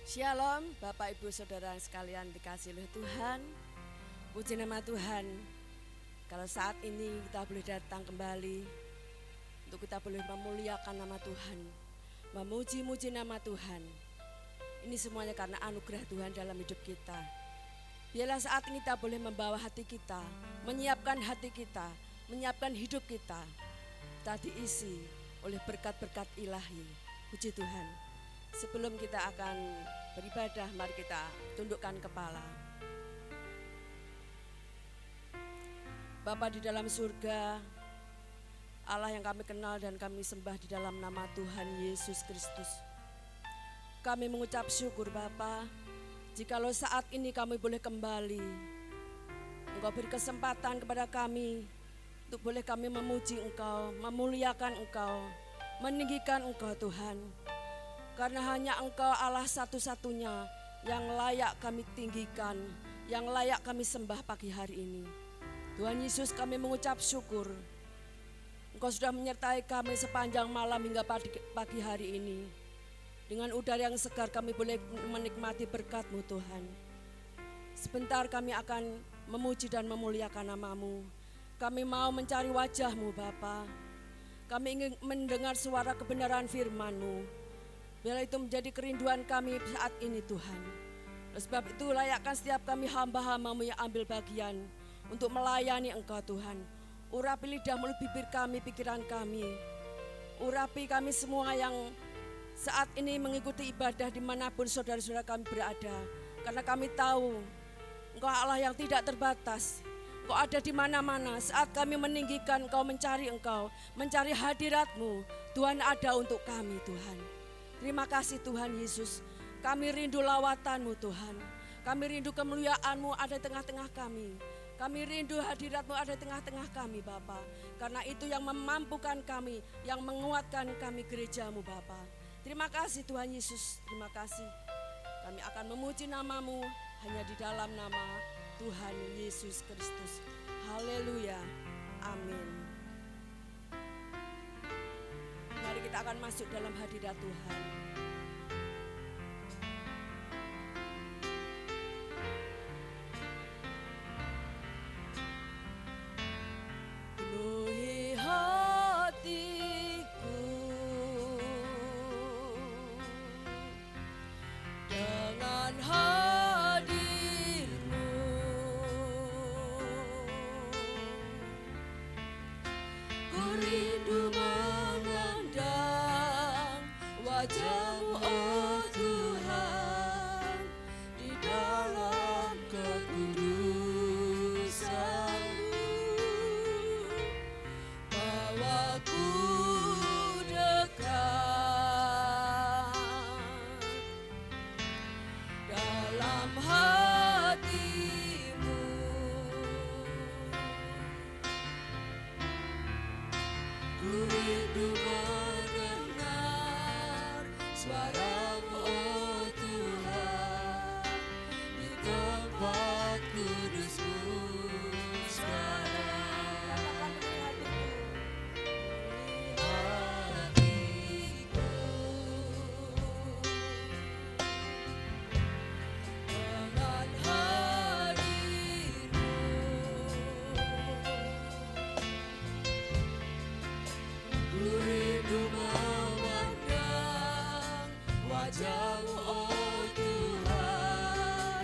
Shalom Bapak Ibu Saudara sekalian dikasihi oleh Tuhan. Puji nama Tuhan. Kalau saat ini kita boleh datang kembali untuk kita boleh memuliakan nama Tuhan, memuji-muji nama Tuhan. Ini semuanya karena anugerah Tuhan dalam hidup kita. Biarlah saat ini kita boleh membawa hati kita, menyiapkan hati kita, menyiapkan hidup kita. Kita diisi oleh berkat-berkat ilahi. Puji Tuhan. Sebelum kita akan beribadah, mari kita tundukkan kepala. Bapa di dalam surga, Allah yang kami kenal dan kami sembah di dalam nama Tuhan Yesus Kristus. Kami mengucap syukur Bapa, jikalau saat ini kami boleh kembali, Engkau beri kesempatan kepada kami untuk boleh kami memuji Engkau, memuliakan Engkau, meninggikan Engkau Tuhan. Karena hanya Engkau Allah satu-satunya yang layak kami tinggikan, yang layak kami sembah pagi hari ini. Tuhan Yesus, kami mengucap syukur. Engkau sudah menyertai kami sepanjang malam hingga pagi hari ini. Dengan udara yang segar kami boleh menikmati berkat-Mu Tuhan. Sebentar kami akan memuji dan memuliakan nama-Mu. Kami mau mencari wajah-Mu Bapa. Kami ingin mendengar suara kebenaran firman-Mu. Biarlah itu menjadi kerinduan kami saat ini Tuhan. Oleh sebab itu layakkan setiap kami hamba-hamba-Mu yang ambil bagian untuk melayani Engkau Tuhan. Urapi lidah mulut bibir kami, pikiran kami. Urapi kami semua yang saat ini mengikuti ibadah dimanapun saudara-saudara kami berada. Karena kami tahu Engkau Allah yang tidak terbatas. Engkau ada di mana-mana. Saat kami meninggikan Engkau, mencari Engkau, mencari hadirat-Mu, Tuhan ada untuk kami Tuhan. Terima kasih Tuhan Yesus, kami rindu lawatan-Mu Tuhan. Kami rindu kemuliaan-Mu ada di tengah-tengah kami. Kami rindu hadirat-Mu ada di tengah-tengah kami Bapa. Karena itu yang memampukan kami, yang menguatkan kami gereja-Mu Bapa. Terima kasih Tuhan Yesus, terima kasih. Kami akan memuji nama-Mu hanya di dalam nama Tuhan Yesus Kristus. Haleluya, amin. Mari kita akan masuk dalam hadirat Tuhan. Penuhi hatiku dengan hadir-Mu. Ku rindu wajah-Mu, oh Tuhan, di dalam kekudusan-Mu. Bawaku dekat dalam hati-Mu. Ku rindu suara-Mu, oh Tuhan, di tempat kudus-Mu sekarang. Hatiku dengan hadir-Mu. Ku rindu wajah-Mu, oh Tuhan,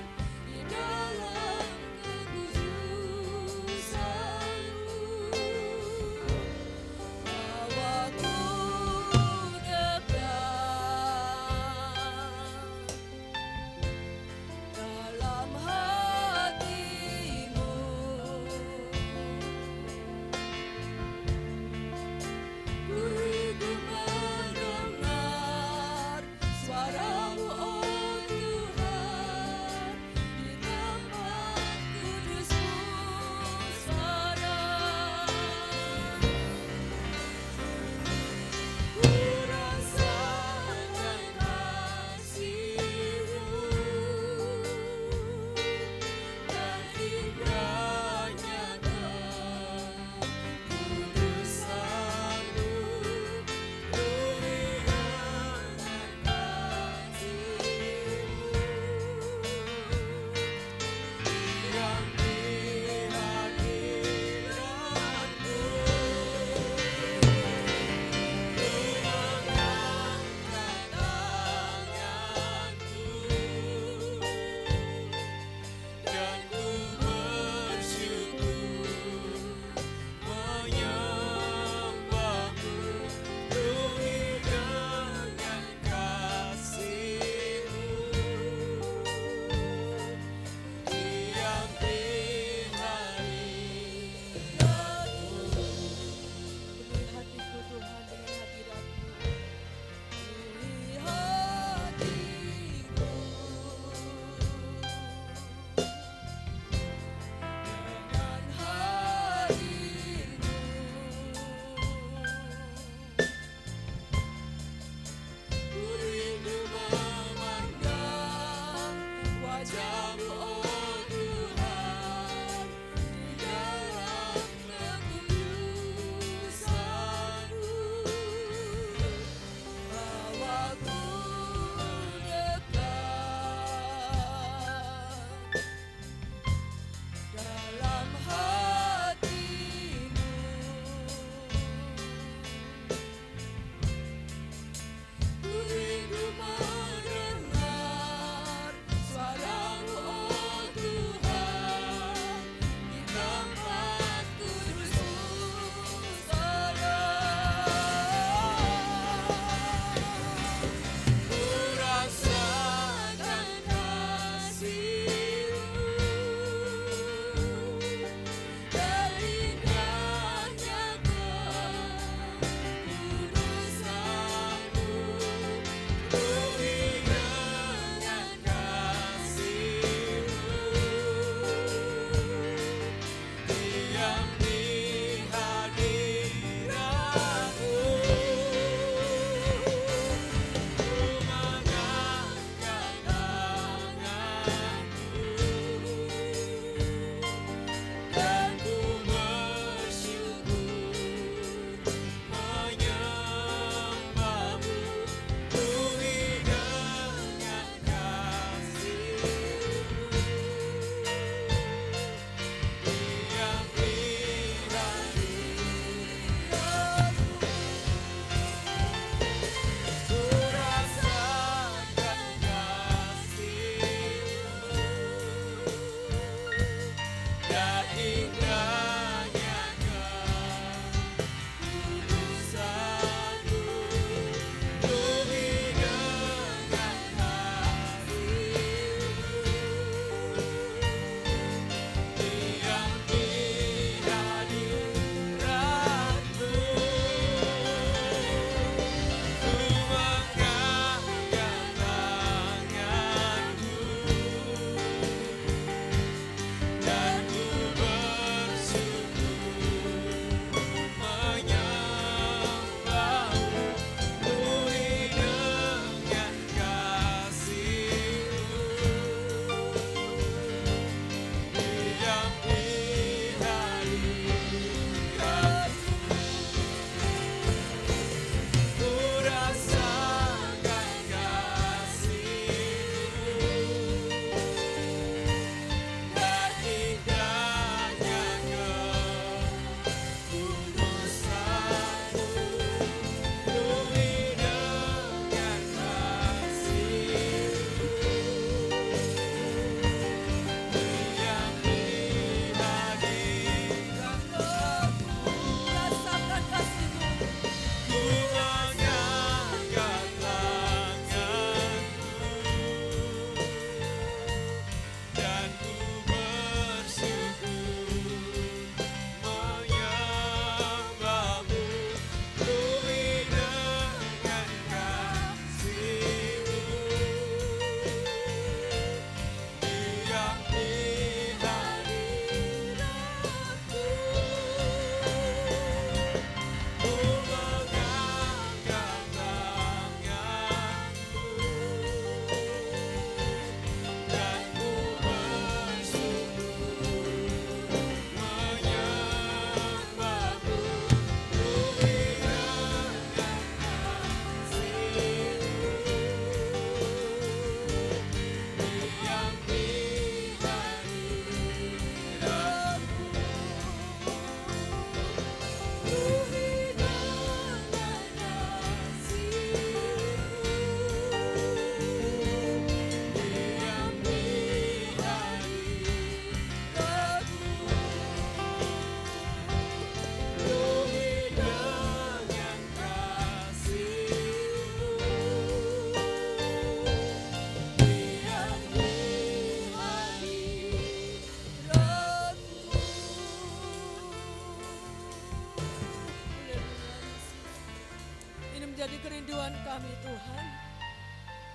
di dalam kekudusan-Mu. Bawaku dekat dalam hati-Mu. Ku rindu mendengar suara-Mu, oh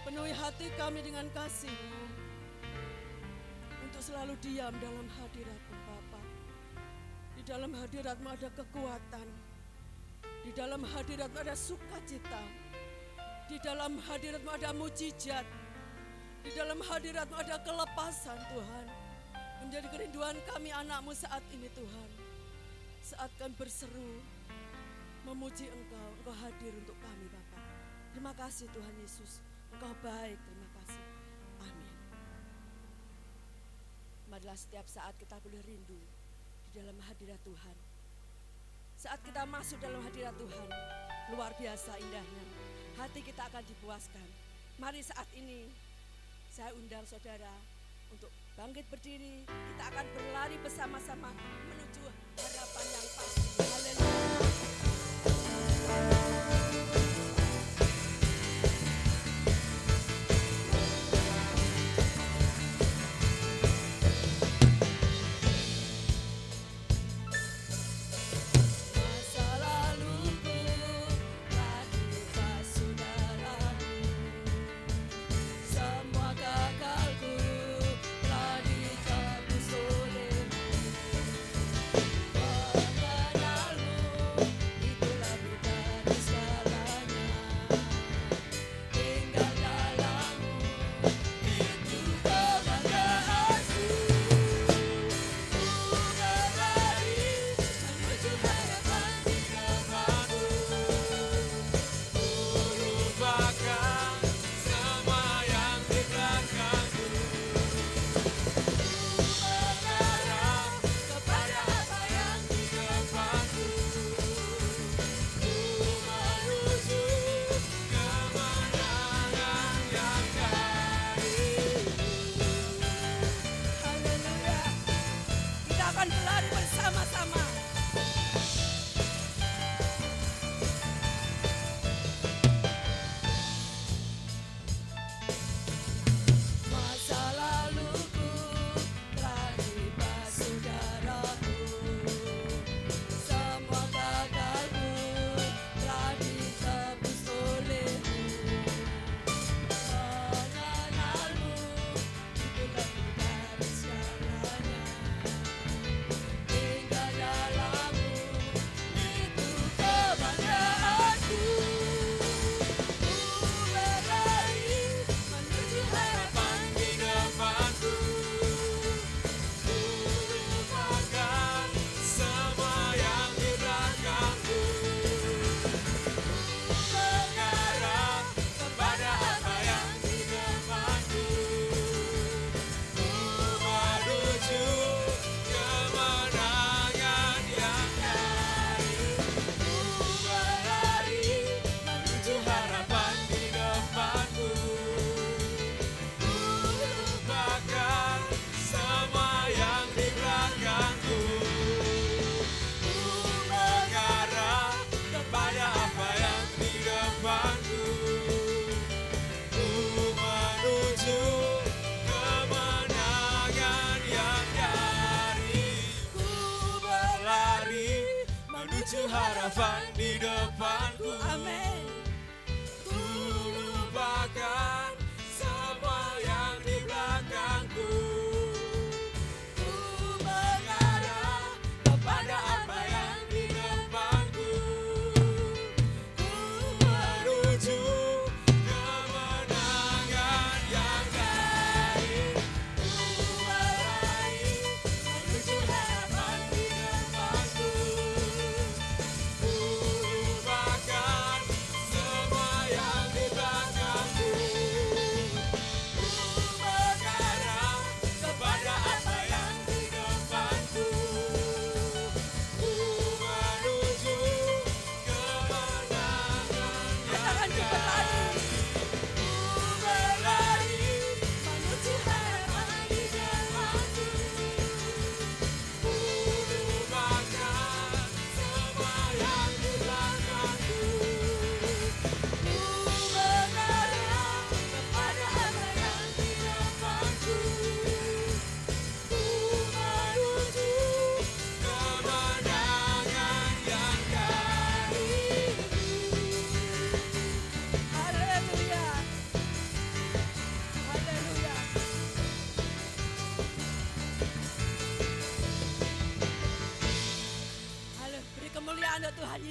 Penuhi hati kami dengan kasih-Mu, untuk selalu diam dalam hadirat-Mu Bapa. Di dalam hadirat-Mu ada kekuatan, di dalam hadirat-Mu ada sukacita, di dalam hadirat-Mu ada mujizat, di dalam hadirat-Mu ada kelepasan Tuhan. Menjadi kerinduan kami anak-Mu saat ini Tuhan. Saat kami berseru, memuji Engkau, Engkau hadir untuk kami Bapa. Terima kasih Tuhan Yesus, Engkau baik, terima kasih. Amin. Marilah setiap saat kita boleh rindu di dalam hadirat Tuhan. Saat kita masuk dalam hadirat Tuhan, luar biasa indahnya. Hati kita akan dipuaskan. Mari saat ini saya undang saudara untuk bangkit berdiri. Kita akan berlari bersama-sama menuju harapan yang pasti. Haleluya.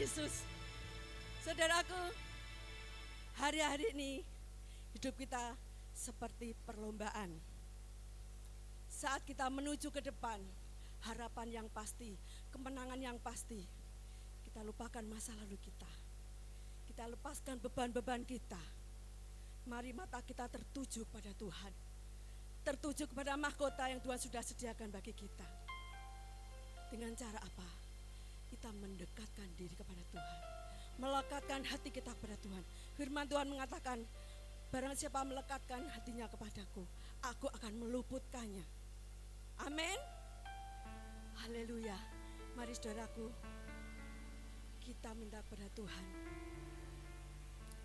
Yesus. Saudaraku, hari-hari ini hidup kita seperti perlombaan. Saat kita menuju ke depan, harapan yang pasti, kemenangan yang pasti, kita lupakan masa lalu kita. Kita lepaskan beban-beban kita. Mari mata kita tertuju pada Tuhan. Tertuju kepada mahkota yang Tuhan sudah sediakan bagi kita. Dengan cara apa? Kita mendekatkan diri kepada Tuhan. Melekatkan hati kita kepada Tuhan. Firman Tuhan mengatakan, barang siapa melekatkan hatinya kepadaku, aku akan meluputkannya. Amin. Haleluya. Mari saudaraku, kita minta kepada Tuhan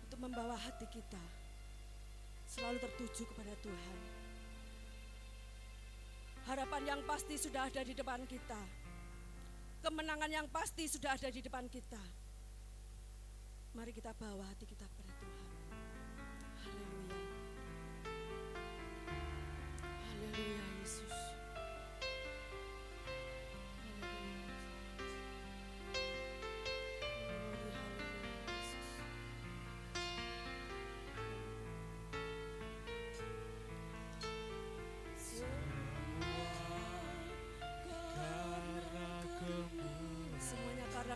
untuk membawa hati kita selalu tertuju kepada Tuhan. Harapan yang pasti sudah ada di depan kita. Kemenangan yang pasti sudah ada di depan kita. Mari kita bawa hati kita kepada Tuhan. Haleluya. Haleluya Yesus.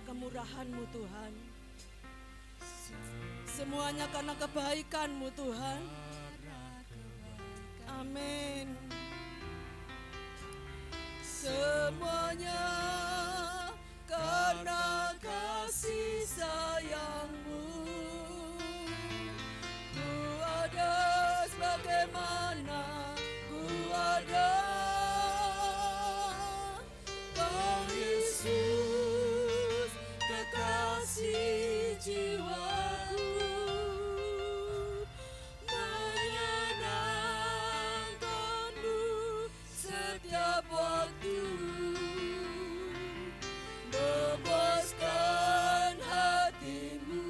Kemurahan-Mu Tuhan, semuanya karena kebaikan-Mu Tuhan. Amin. Semuanya karena kasih sayang-Mu. Ku ada sebagaimana ku ada, Kau Yesus kekasih jiwaku, menyenangkan-Mu setiap waktu, memuaskan hati-Mu,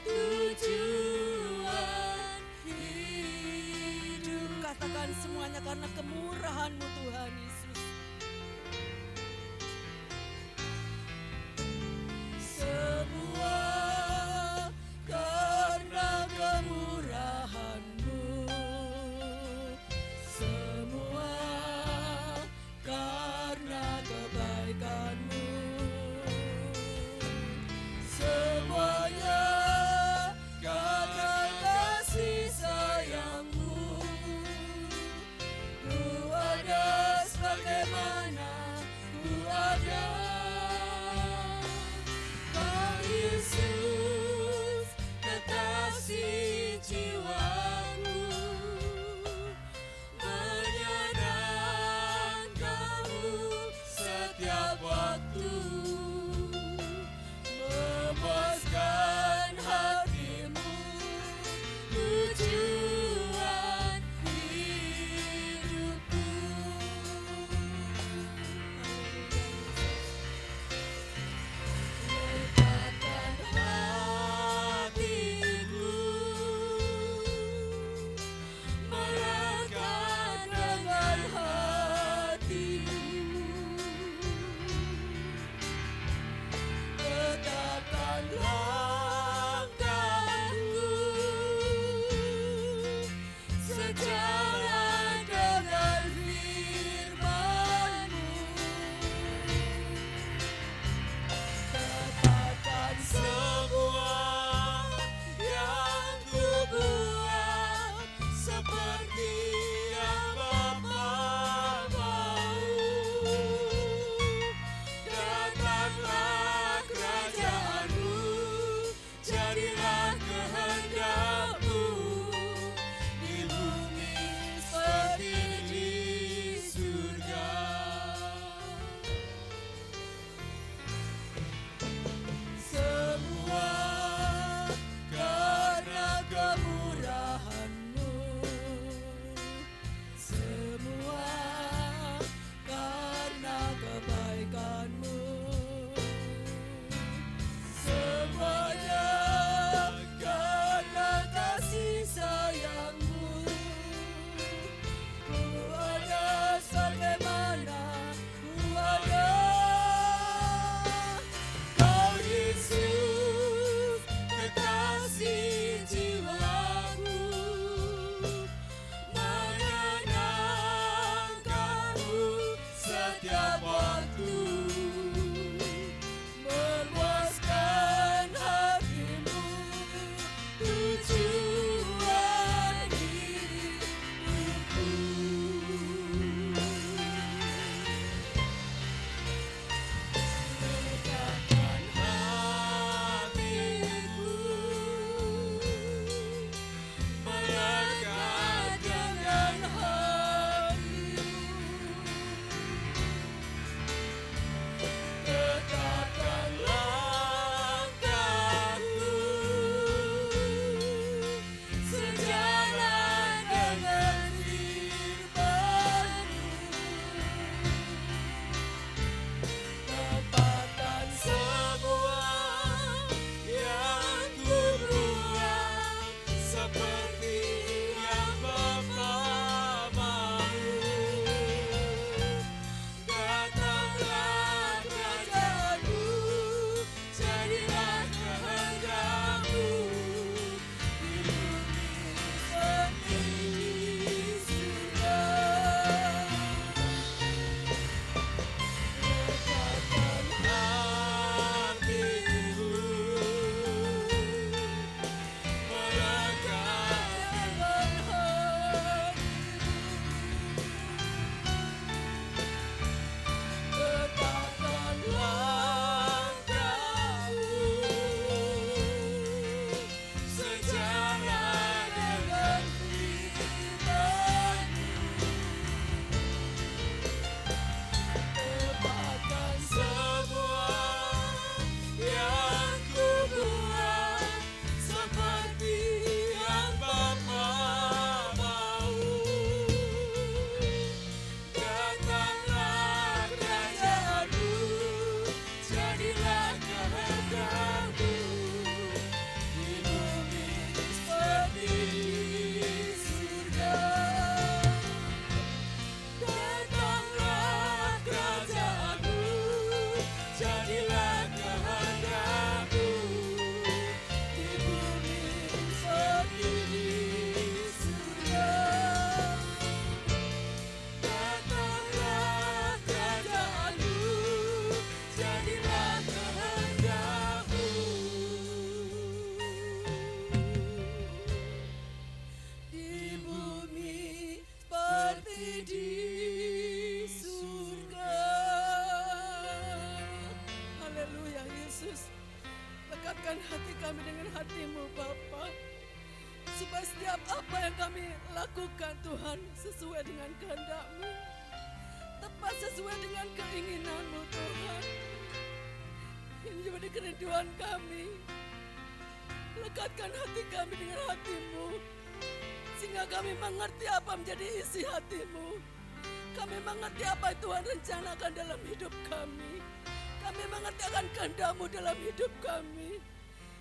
tujuan hidup. Katakan semuanya karena kemurahan-Mu Tuhan Yesus. Semua karena kemurahan-Mu, semua karena kebaikan-Mu, semuanya karena kasih sayang-Mu. Ku ada sebagai setiap apa yang kami lakukan Tuhan sesuai dengan kehendak-Mu, tepat sesuai dengan keinginan-Mu Tuhan. Ini menjadi kerinduan kami. Lekatkan hati kami dengan hati-Mu, sehingga kami mengerti apa menjadi isi hati-Mu. Kami mengerti apa yang Tuhan rencanakan dalam hidup kami. Kami mengerti akan kehendak-Mu dalam hidup kami,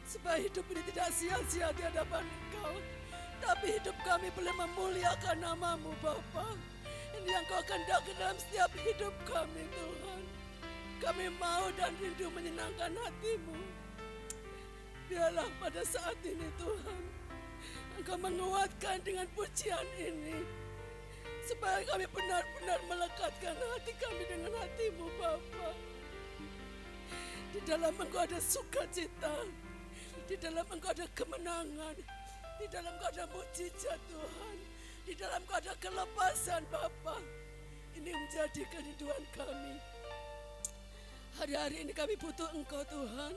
supaya hidup ini tidak sia-sia di hadapan Engkau, tapi hidup kami boleh memuliakan nama-Mu Bapa. Ini yang Kau kehendaki dalam setiap hidup kami Tuhan. Kami mau dan rindu menyenangkan hati-Mu. Biarlah pada saat ini Tuhan, Engkau menguatkan dengan pujian ini, supaya kami benar-benar melekatkan hati kami dengan hati-Mu Bapa. Di dalam Engkau ada sukacita, di dalam Engkau ada kemenangan, di dalam Engkau ada mujizat Tuhan, di dalam Engkau ada kelepasan Bapa. Ini menjadi kerinduan kami. Hari-hari ini kami butuh Engkau Tuhan.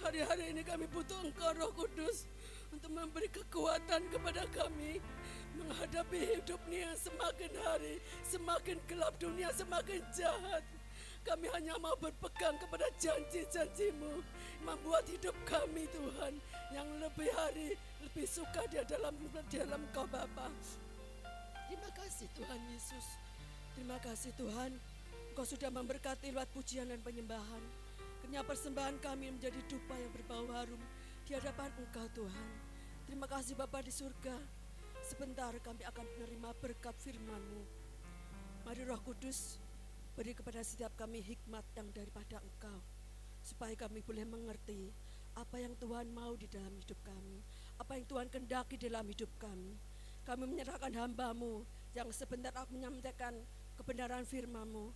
Hari-hari ini kami butuh Engkau Roh Kudus untuk memberi kekuatan kepada kami menghadapi hidup ini yang semakin hari semakin gelap, dunia semakin jahat. Kami hanya mau berpegang kepada janji-janji-Mu, membuat hidup kami Tuhan yang lebih hari lebih suka di dalam Engkau Bapa. Terima kasih Tuhan Yesus. Terima kasih Tuhan, Engkau sudah memberkati lewat pujian dan penyembahan. Kenyang persembahan kami menjadi dupa yang berbau harum di hadapan Engkau Tuhan. Terima kasih Bapa di surga. Sebentar kami akan menerima berkat firman-Mu. Mari Roh Kudus, beri kepada setiap kami hikmat yang daripada Engkau, supaya kami boleh mengerti apa yang Tuhan mau di dalam hidup kami, apa yang Tuhan kehendaki dalam hidup kami. Kami menyerahkan hamba-Mu yang sebentar akan menyampaikan kebenaran firman-Mu.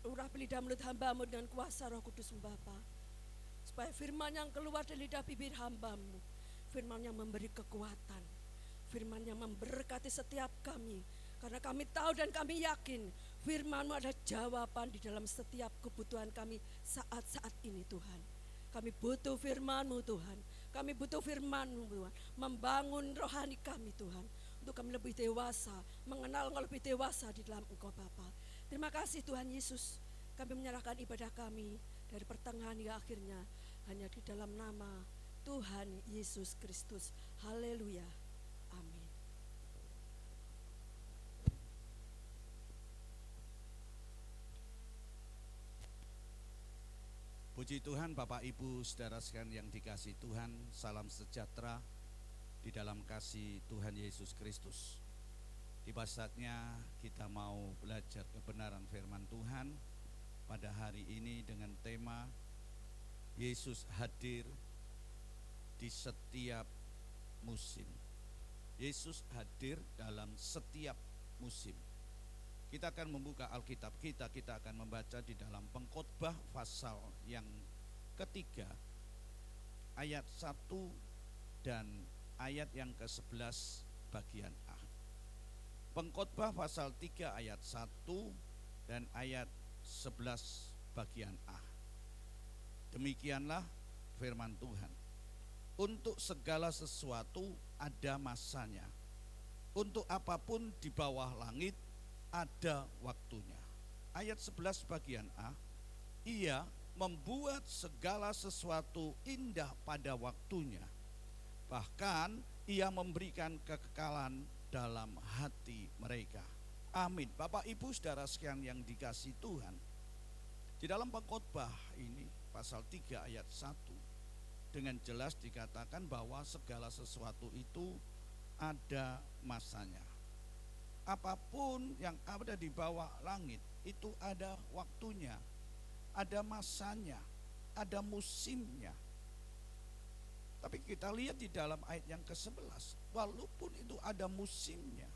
Urah lidah mulut hamba-Mu dengan kuasa Roh Kudus Bapa, supaya firman yang keluar dari lidah bibir hamba-Mu, firman yang memberi kekuatan, firman yang memberkati setiap kami. Karena kami tahu dan kami yakin firman-Mu adalah jawaban di dalam setiap kebutuhan kami saat-saat ini Tuhan. Kami butuh firman-Mu Tuhan. Kami butuh firman-Mu Tuhan, membangun rohani kami Tuhan, untuk kami lebih dewasa, mengenal Engkau lebih dewasa di dalam Engkau Bapa. Terima kasih Tuhan Yesus. Kami menyerahkan ibadah kami dari pertengahan hingga akhirnya hanya di dalam nama Tuhan Yesus Kristus. Haleluya. Amin. Puji Tuhan, Bapak Ibu saudara sekalian yang dikasihi Tuhan, salam sejahtera di dalam kasih Tuhan Yesus Kristus. Tiba saatnya kita mau belajar kebenaran firman Tuhan pada hari ini dengan tema Yesus hadir di setiap musim. Yesus hadir dalam setiap musim. Kita akan membuka Alkitab kita akan membaca di dalam Pengkhotbah pasal yang ketiga, ayat 1 dan ayat yang ke-11 bagian A. Pengkhotbah pasal 3 ayat 1 dan ayat 11 bagian A. Demikianlah firman Tuhan. Untuk segala sesuatu ada masanya. Untuk apapun di bawah langit ada waktunya. Ayat 11 bagian A. Ia membuat segala sesuatu indah pada waktunya. Bahkan ia memberikan kekekalan dalam hati mereka. Amin. Bapak Ibu saudara sekalian yang dikasihi Tuhan, di dalam pengkhotbah ini pasal 3 ayat 1 dengan jelas dikatakan bahwa segala sesuatu itu ada masanya. Apapun yang ada di bawah langit itu ada waktunya, ada masanya, ada musimnya. Tapi kita lihat di dalam ayat yang ke-11, walaupun itu ada musimnya,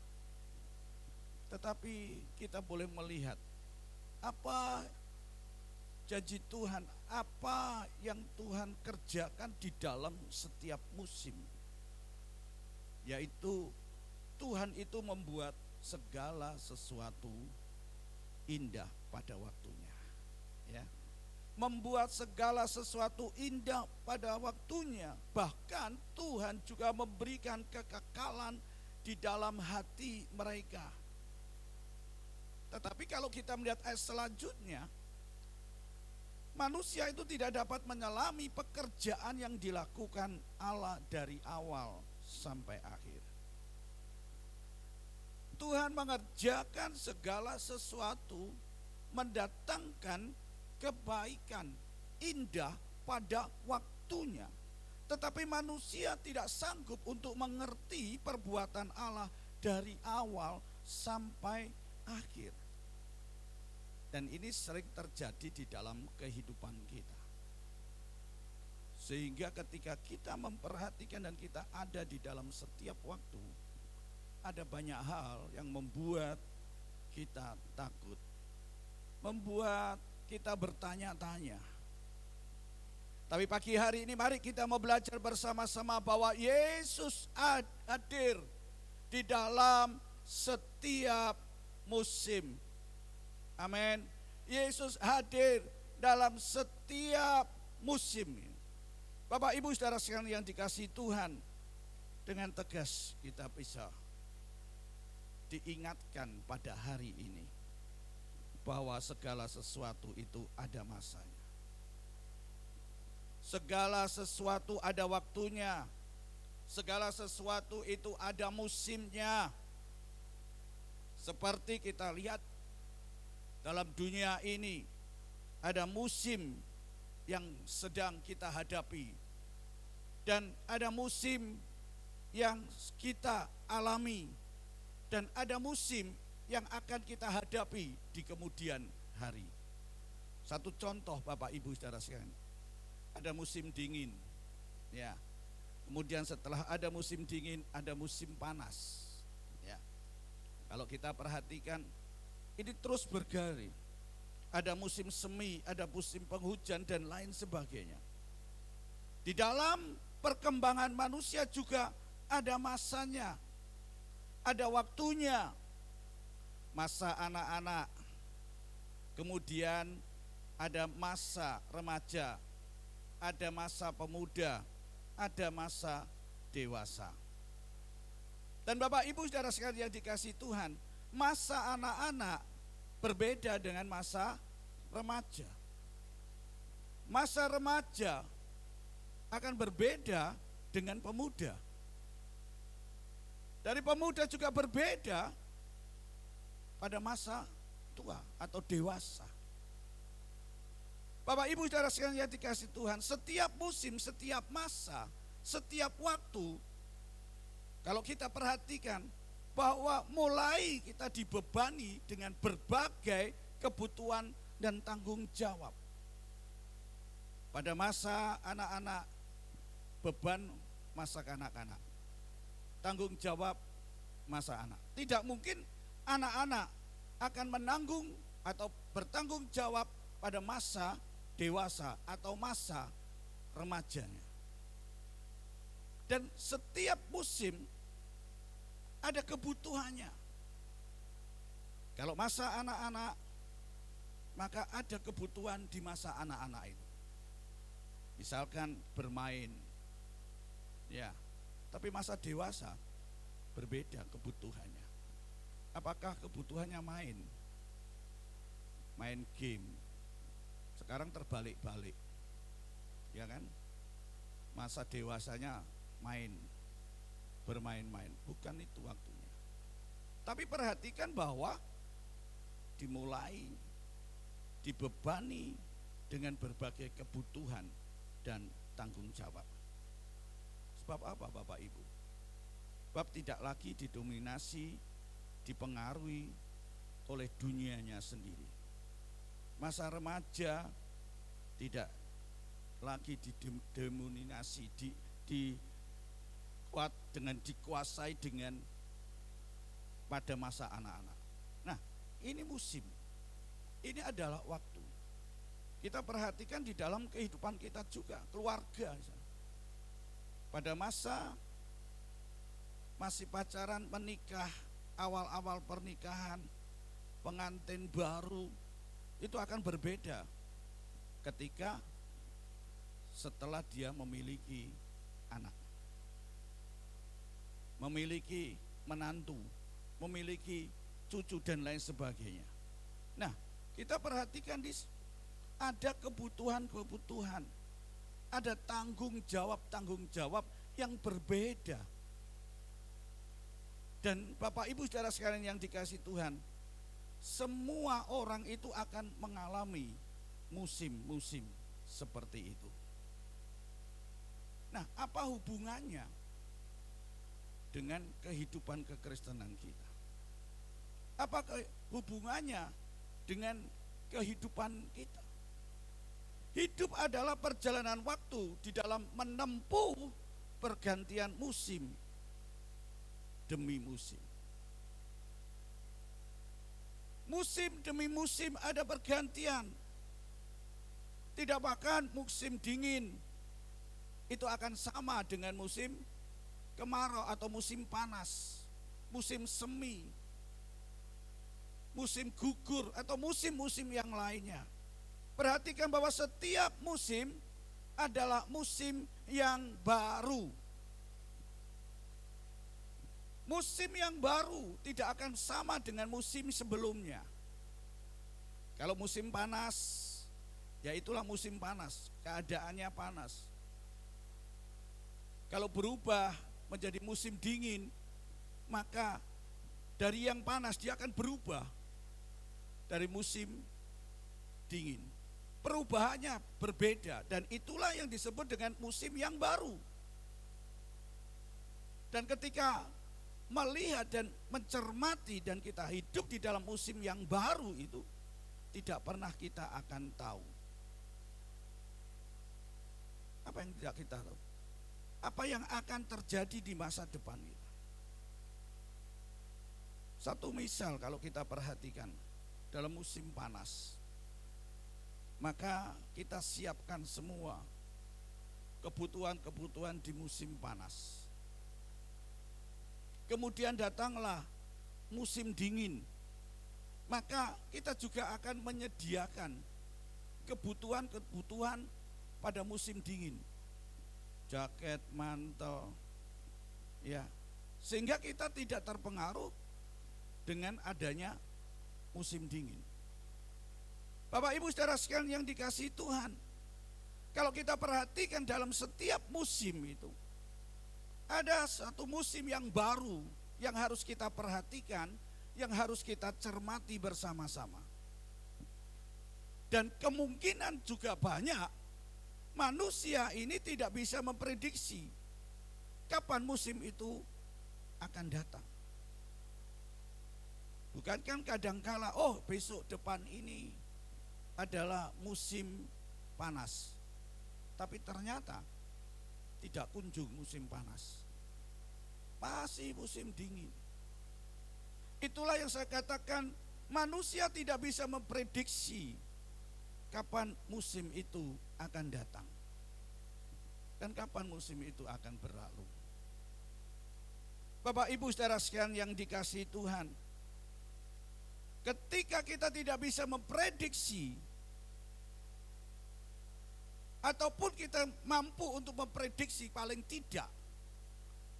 tetapi kita boleh melihat apa janji Tuhan, apa yang Tuhan kerjakan di dalam setiap musim. Yaitu Tuhan itu membuat segala sesuatu indah pada waktunya. Ya. membuat segala sesuatu indah pada waktunya. Bahkan Tuhan juga memberikan kekekalan di dalam hati mereka. Tetapi kalau kita melihat ayat selanjutnya, manusia itu tidak dapat menyelami pekerjaan yang dilakukan Allah dari awal sampai akhir. Tuhan mengerjakan segala sesuatu, mendatangkan kebaikan indah pada waktunya. Tetapi manusia tidak sanggup untuk mengerti perbuatan Allah dari awal sampai akhir. Dan ini sering terjadi di dalam kehidupan kita. Sehingga ketika kita memperhatikan dan kita ada di dalam setiap waktu, ada banyak hal yang membuat kita takut, membuat kita bertanya-tanya. Tapi pagi hari ini mari kita mau belajar bersama-sama bahwa Yesus hadir di dalam setiap musim. Amin. Yesus hadir dalam setiap musim. Bapak Ibu saudara sekalian yang dikasihi Tuhan, dengan tegas kita bisa diingatkan pada hari ini bahwa segala sesuatu itu ada masanya. Segala sesuatu ada waktunya. Segala sesuatu itu ada musimnya. Seperti kita lihat dalam dunia ini, ada musim yang sedang kita hadapi. Dan ada musim yang kita alami. Dan ada musim yang akan kita hadapi di kemudian hari. Satu contoh Bapak Ibu saudara sekalian, ada musim dingin, ya. Kemudian setelah ada musim dingin, ada musim panas, ya. Kalau kita perhatikan, ini terus berganti. Ada musim semi, ada musim penghujan dan lain sebagainya. Di dalam perkembangan manusia juga ada masanya, ada waktunya. Masa anak-anak, kemudian ada masa remaja, ada masa pemuda, ada masa dewasa. Dan Bapak Ibu saudara sekalian yang dikasihi Tuhan, masa anak-anak berbeda dengan masa remaja. Masa remaja akan berbeda dengan pemuda. Dari pemuda juga berbeda pada masa tua atau dewasa. Bapak Ibu saudara sekalian yang dikasihi Tuhan, setiap musim, setiap masa, setiap waktu, kalau kita perhatikan bahwa mulai kita dibebani dengan berbagai kebutuhan dan tanggung jawab. Pada masa anak-anak, beban masa kanak-kanak, tanggung jawab masa anak. Tidak mungkin anak-anak akan menanggung atau bertanggung jawab pada masa dewasa atau masa remajanya. Dan setiap musim ada kebutuhannya. Kalau masa anak-anak, maka ada kebutuhan di masa anak-anak itu. Misalkan bermain, ya. Tapi masa dewasa berbeda kebutuhannya. Apakah kebutuhannya main game? Sekarang terbalik-balik, ya kan? Masa dewasanya bermain-main, bukan itu waktunya. Tapi perhatikan bahwa dimulai, dibebani dengan berbagai kebutuhan dan tanggung jawab. Sebab apa Bapak Ibu? Sebab tidak lagi didominasi, dipengaruhi oleh dunianya sendiri. Masa remaja tidak lagi didominasi, dikuasai dengan pada masa anak-anak. Nah, ini musim. Ini adalah waktu. Kita perhatikan di dalam kehidupan kita juga, keluarga. Pada masa masih pacaran, menikah, awal-awal pernikahan, pengantin baru, itu akan berbeda ketika setelah dia memiliki anak, memiliki menantu, memiliki cucu dan lain sebagainya. Nah, kita perhatikan ada kebutuhan-kebutuhan, ada tanggung jawab yang berbeda. Dan Bapak Ibu saudara sekalian yang dikasihi Tuhan, semua orang itu akan mengalami musim-musim seperti itu. Nah, apa hubungannya dengan kehidupan kekristenan kita? Apa hubungannya dengan kehidupan kita? Hidup adalah perjalanan waktu di dalam menempuh pergantian musim demi musim. Musim demi musim ada pergantian. Tidak bahkan musim dingin itu akan sama dengan musim kemarau atau musim panas, musim semi, musim gugur atau musim-musim yang lainnya. Perhatikan bahwa setiap musim adalah musim yang baru. Musim yang baru tidak akan sama dengan musim sebelumnya. Kalau musim panas, ya itulah musim panas, keadaannya panas. Kalau berubah menjadi musim dingin, maka dari yang panas dia akan berubah dari musim dingin. Perubahannya berbeda dan itulah yang disebut dengan musim yang baru. Dan ketika melihat dan mencermati dan kita hidup di dalam musim yang baru itu, tidak pernah kita akan tahu apa yang tidak kita tahu, apa yang akan terjadi di masa depan kita. Satu misal kalau kita perhatikan dalam musim panas, maka kita siapkan semua kebutuhan-kebutuhan di musim panas. Kemudian datanglah musim dingin, maka kita juga akan menyediakan kebutuhan-kebutuhan pada musim dingin, jaket, mantel, ya, sehingga kita tidak terpengaruh dengan adanya musim dingin. Bapak Ibu saudara sekalian yang dikasihi Tuhan, kalau kita perhatikan dalam setiap musim itu ada satu musim yang baru yang harus kita perhatikan, yang harus kita cermati bersama-sama. Dan kemungkinan juga banyak manusia ini tidak bisa memprediksi kapan musim itu akan datang. Bukankah kadangkala, oh besok depan ini adalah musim panas, tapi ternyata tidak kunjung musim panas, masih musim dingin. Itulah yang saya katakan, manusia tidak bisa memprediksi kapan musim itu akan datang dan kapan musim itu akan berlalu. Bapak Ibu saudara sekalian yang dikasihi Tuhan, ketika kita tidak bisa memprediksi ataupun kita mampu untuk memprediksi paling tidak,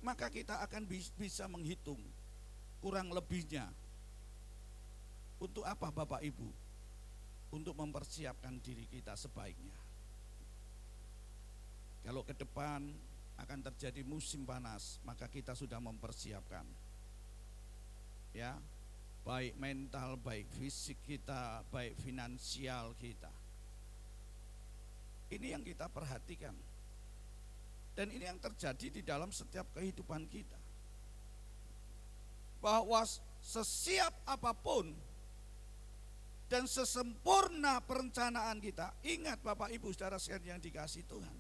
maka kita akan bisa menghitung kurang lebihnya. Untuk apa Bapak Ibu? Untuk mempersiapkan diri kita sebaiknya. Kalau ke depan akan terjadi musim panas, maka kita sudah mempersiapkan, ya, baik mental, baik fisik kita, baik finansial kita. Ini yang kita perhatikan. Dan ini yang terjadi di dalam setiap kehidupan kita. Bahwa sesiap apapun dan sesempurna perencanaan kita, ingat Bapak Ibu saudara sekalian yang dikasihi Tuhan,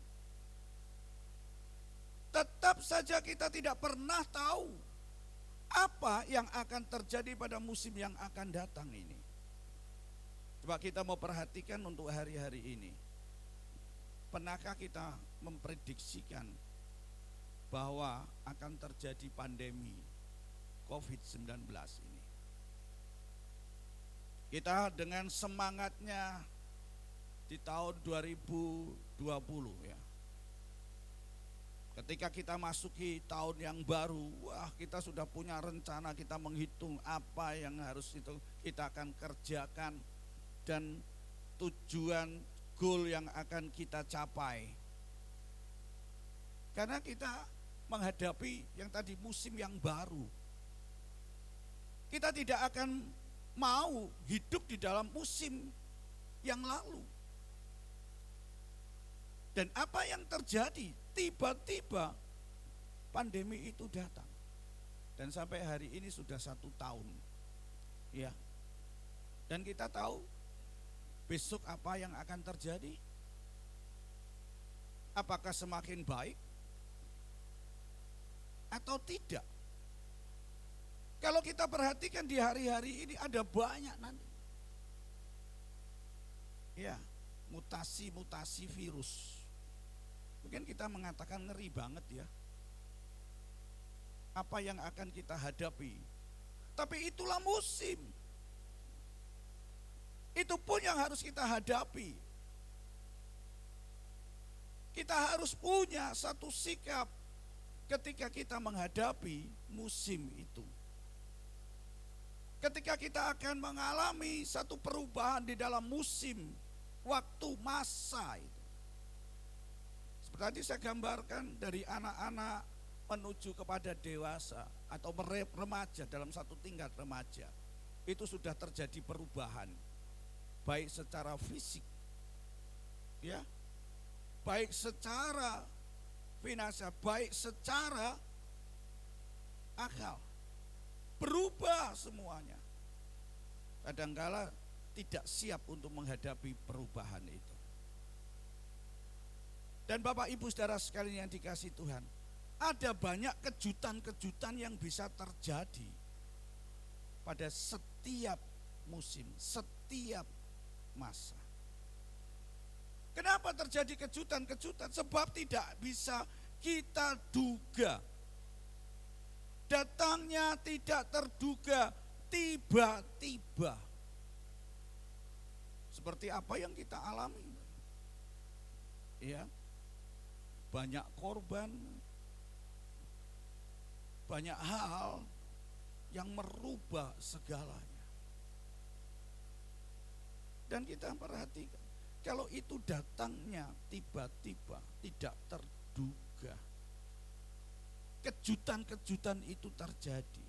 tetap saja kita tidak pernah tahu apa yang akan terjadi pada musim yang akan datang ini. Coba kita mau perhatikan untuk hari-hari ini. Pernahkah kita memprediksikan bahwa akan terjadi pandemi COVID-19 ini? Kita dengan semangatnya di tahun 2020 ya. Ketika kita masuki tahun yang baru, wah kita sudah punya rencana, kita menghitung apa yang harus itu kita akan kerjakan dan tujuan goal yang akan kita capai. Karena kita menghadapi yang tadi musim yang baru. Kita tidak akan mau hidup di dalam musim yang lalu. Dan apa yang terjadi? Tiba-tiba pandemi itu datang. Dan sampai hari ini sudah 1 tahun. Ya. Dan kita tahu besok apa yang akan terjadi? Apakah semakin baik atau tidak? Kalau kita perhatikan di hari-hari ini ada banyak nanti. Ya, mutasi-mutasi virus. Mungkin kita mengatakan ngeri banget ya. Apa yang akan kita hadapi. Tapi itulah musim. Itu pun yang harus kita hadapi. Kita harus punya satu sikap ketika kita menghadapi musim itu. Ketika kita akan mengalami satu perubahan di dalam musim, waktu, masa itu. Seperti tadi saya gambarkan dari anak-anak menuju kepada dewasa atau remaja, dalam satu tingkat remaja. Itu sudah terjadi perubahan. Baik secara fisik, ya, baik secara finansial, baik secara akal. Berubah semuanya. Kadangkala tidak siap untuk menghadapi perubahan itu. Dan Bapak Ibu Saudara sekalian yang dikasihi Tuhan, ada banyak kejutan-kejutan yang bisa terjadi pada setiap musim, setiap masa. Kenapa terjadi kejutan-kejutan? Sebab tidak bisa kita duga. Datangnya tidak terduga, tiba-tiba. Seperti apa yang kita alami. Ya. Banyak korban, banyak hal yang merubah segalanya. Dan kita perhatikan, kalau itu datangnya tiba-tiba, tidak terduga, kejutan-kejutan itu terjadi.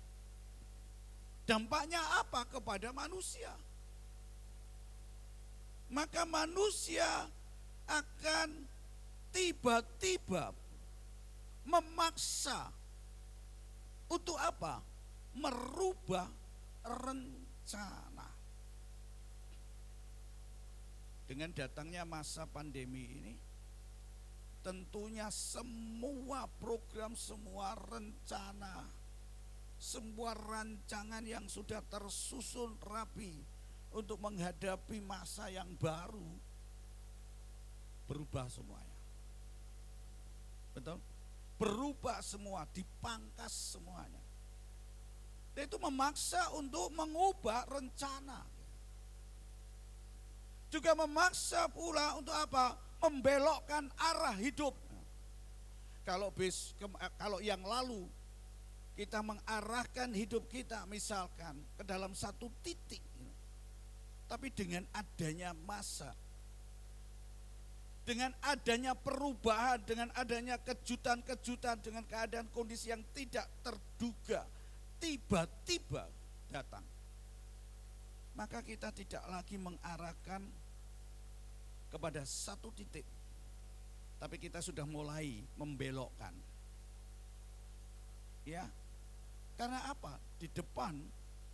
Dampaknya apa kepada manusia? Maka manusia akan tiba-tiba memaksa untuk apa? Merubah rencana. Dengan datangnya masa pandemi ini, tentunya semua program, semua rencana, semua rancangan yang sudah tersusun rapi untuk menghadapi masa yang baru berubah semuanya. Betul? Berubah semua, dipangkas semuanya. Dan itu memaksa untuk mengubah rencana. Juga memaksa pula untuk apa? Membelokkan arah hidup. Kalau yang lalu kita mengarahkan hidup kita misalkan ke dalam satu titik, tapi dengan adanya masa, dengan adanya perubahan, dengan adanya kejutan-kejutan, dengan keadaan kondisi yang tidak terduga, tiba-tiba datang. Maka kita tidak lagi mengarahkan kepada satu titik, tapi kita sudah mulai membelokkan. Ya, karena apa? Di depan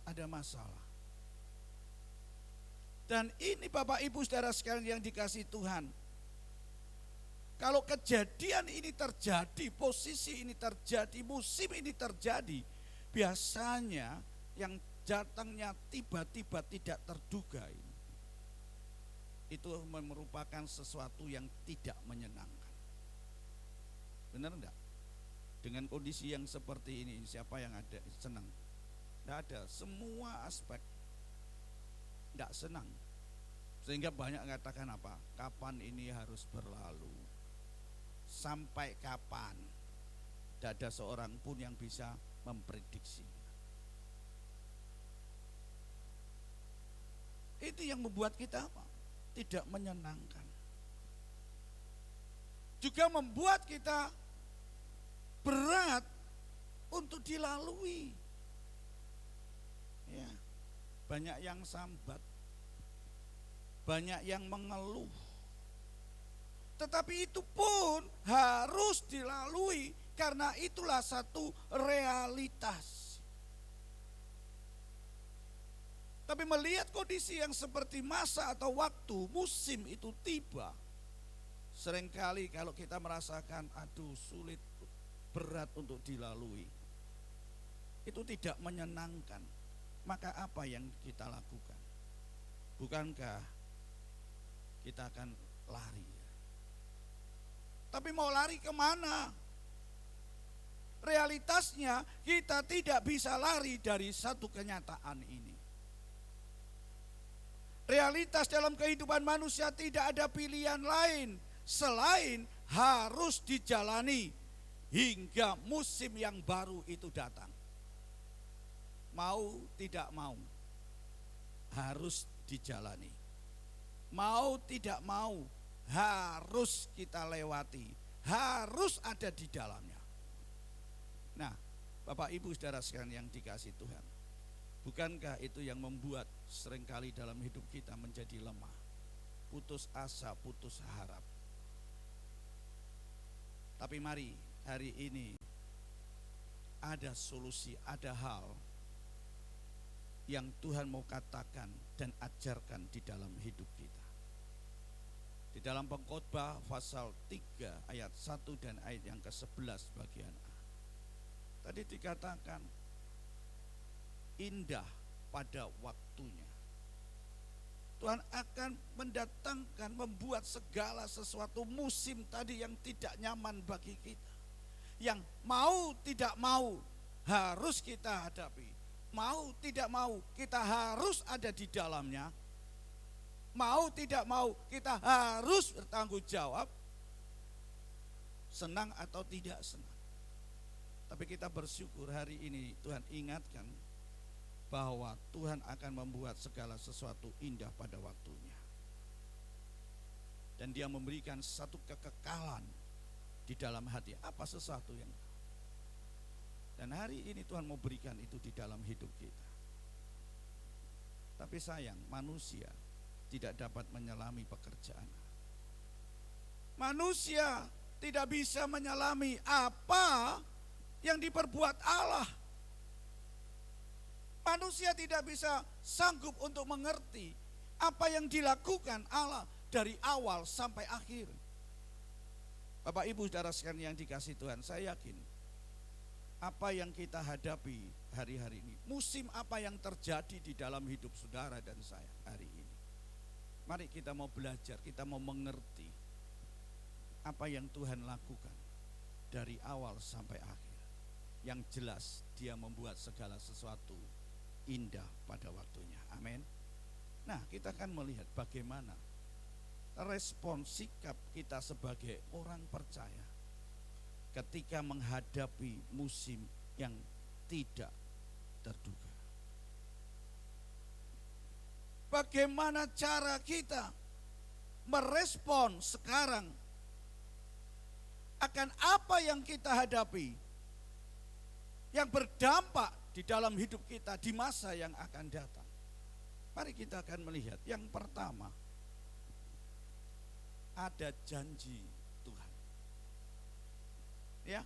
ada masalah. Dan ini Bapak Ibu Saudara sekalian yang dikasihi Tuhan, kalau kejadian ini terjadi, posisi ini terjadi, musim ini terjadi, biasanya yang datangnya tiba-tiba tidak terduga ini, itu merupakan sesuatu yang tidak menyenangkan. Benar enggak? Dengan kondisi yang seperti ini, siapa yang ada senang? Tidak ada. Semua aspek tidak senang. Sehingga banyak mengatakan apa? Kapan ini harus berlalu? Sampai kapan? Tidak ada seorang pun yang bisa memprediksi. Itu yang membuat kita apa? Tidak menyenangkan. Juga membuat kita berat untuk dilalui. Ya, banyak yang sambat, banyak yang mengeluh. Tetapi itu pun harus dilalui karena itulah satu realitas. Tapi melihat kondisi yang seperti masa atau waktu musim itu tiba, seringkali kalau kita merasakan aduh sulit, berat untuk dilalui, itu tidak menyenangkan. Maka apa yang kita lakukan? Bukankah kita akan lari? Tapi mau lari kemana? Realitasnya kita tidak bisa lari dari satu kenyataan ini. Realitas dalam kehidupan manusia tidak ada pilihan lain selain harus dijalani hingga musim yang baru itu datang. Mau tidak mau harus dijalani. Mau tidak mau harus kita lewati, harus ada di dalamnya. Nah, Bapak Ibu saudara sekalian yang dikasihi Tuhan, bukankah itu yang membuat seringkali dalam hidup kita menjadi lemah, putus asa, putus harap? Tapi mari hari ini ada solusi, ada hal yang Tuhan mau katakan dan ajarkan di dalam hidup kita. Di dalam Pengkhotbah pasal 3 ayat 1 dan ayat yang ke-11 bagian A. Tadi dikatakan indah pada waktunya. Tuhan akan mendatangkan, membuat segala sesuatu musim tadi yang tidak nyaman bagi kita, yang mau tidak mau harus kita hadapi, mau tidak mau kita harus ada di dalamnya, mau tidak mau kita harus bertanggung jawab, senang atau tidak senang. Tapi kita bersyukur hari ini Tuhan ingatkan bahwa Tuhan akan membuat segala sesuatu indah pada waktunya. Dan Dia memberikan satu kekekalan di dalam hati. Apa sesuatu yang, dan hari ini Tuhan mau berikan itu di dalam hidup kita. Tapi sayang, manusia tidak dapat menyelami pekerjaan. Manusia tidak bisa menyelami apa yang diperbuat Allah. Manusia tidak bisa sanggup untuk mengerti apa yang dilakukan Allah dari awal sampai akhir. Bapak Ibu saudara sekalian yang dikasihi Tuhan, saya yakin apa yang kita hadapi hari-hari ini, musim apa yang terjadi di dalam hidup saudara dan saya hari ini, mari kita mau belajar, kita mau mengerti apa yang Tuhan lakukan dari awal sampai akhir. Yang jelas Dia membuat segala sesuatu indah pada waktunya. Amin. Nah, kita akan melihat bagaimana respon sikap kita sebagai orang percaya ketika menghadapi musim yang tidak terduga. Bagaimana cara kita merespon sekarang akan apa yang kita hadapi yang berdampak di dalam hidup kita di masa yang akan datang. Mari kita akan melihat yang pertama, ada janji Tuhan. Ya,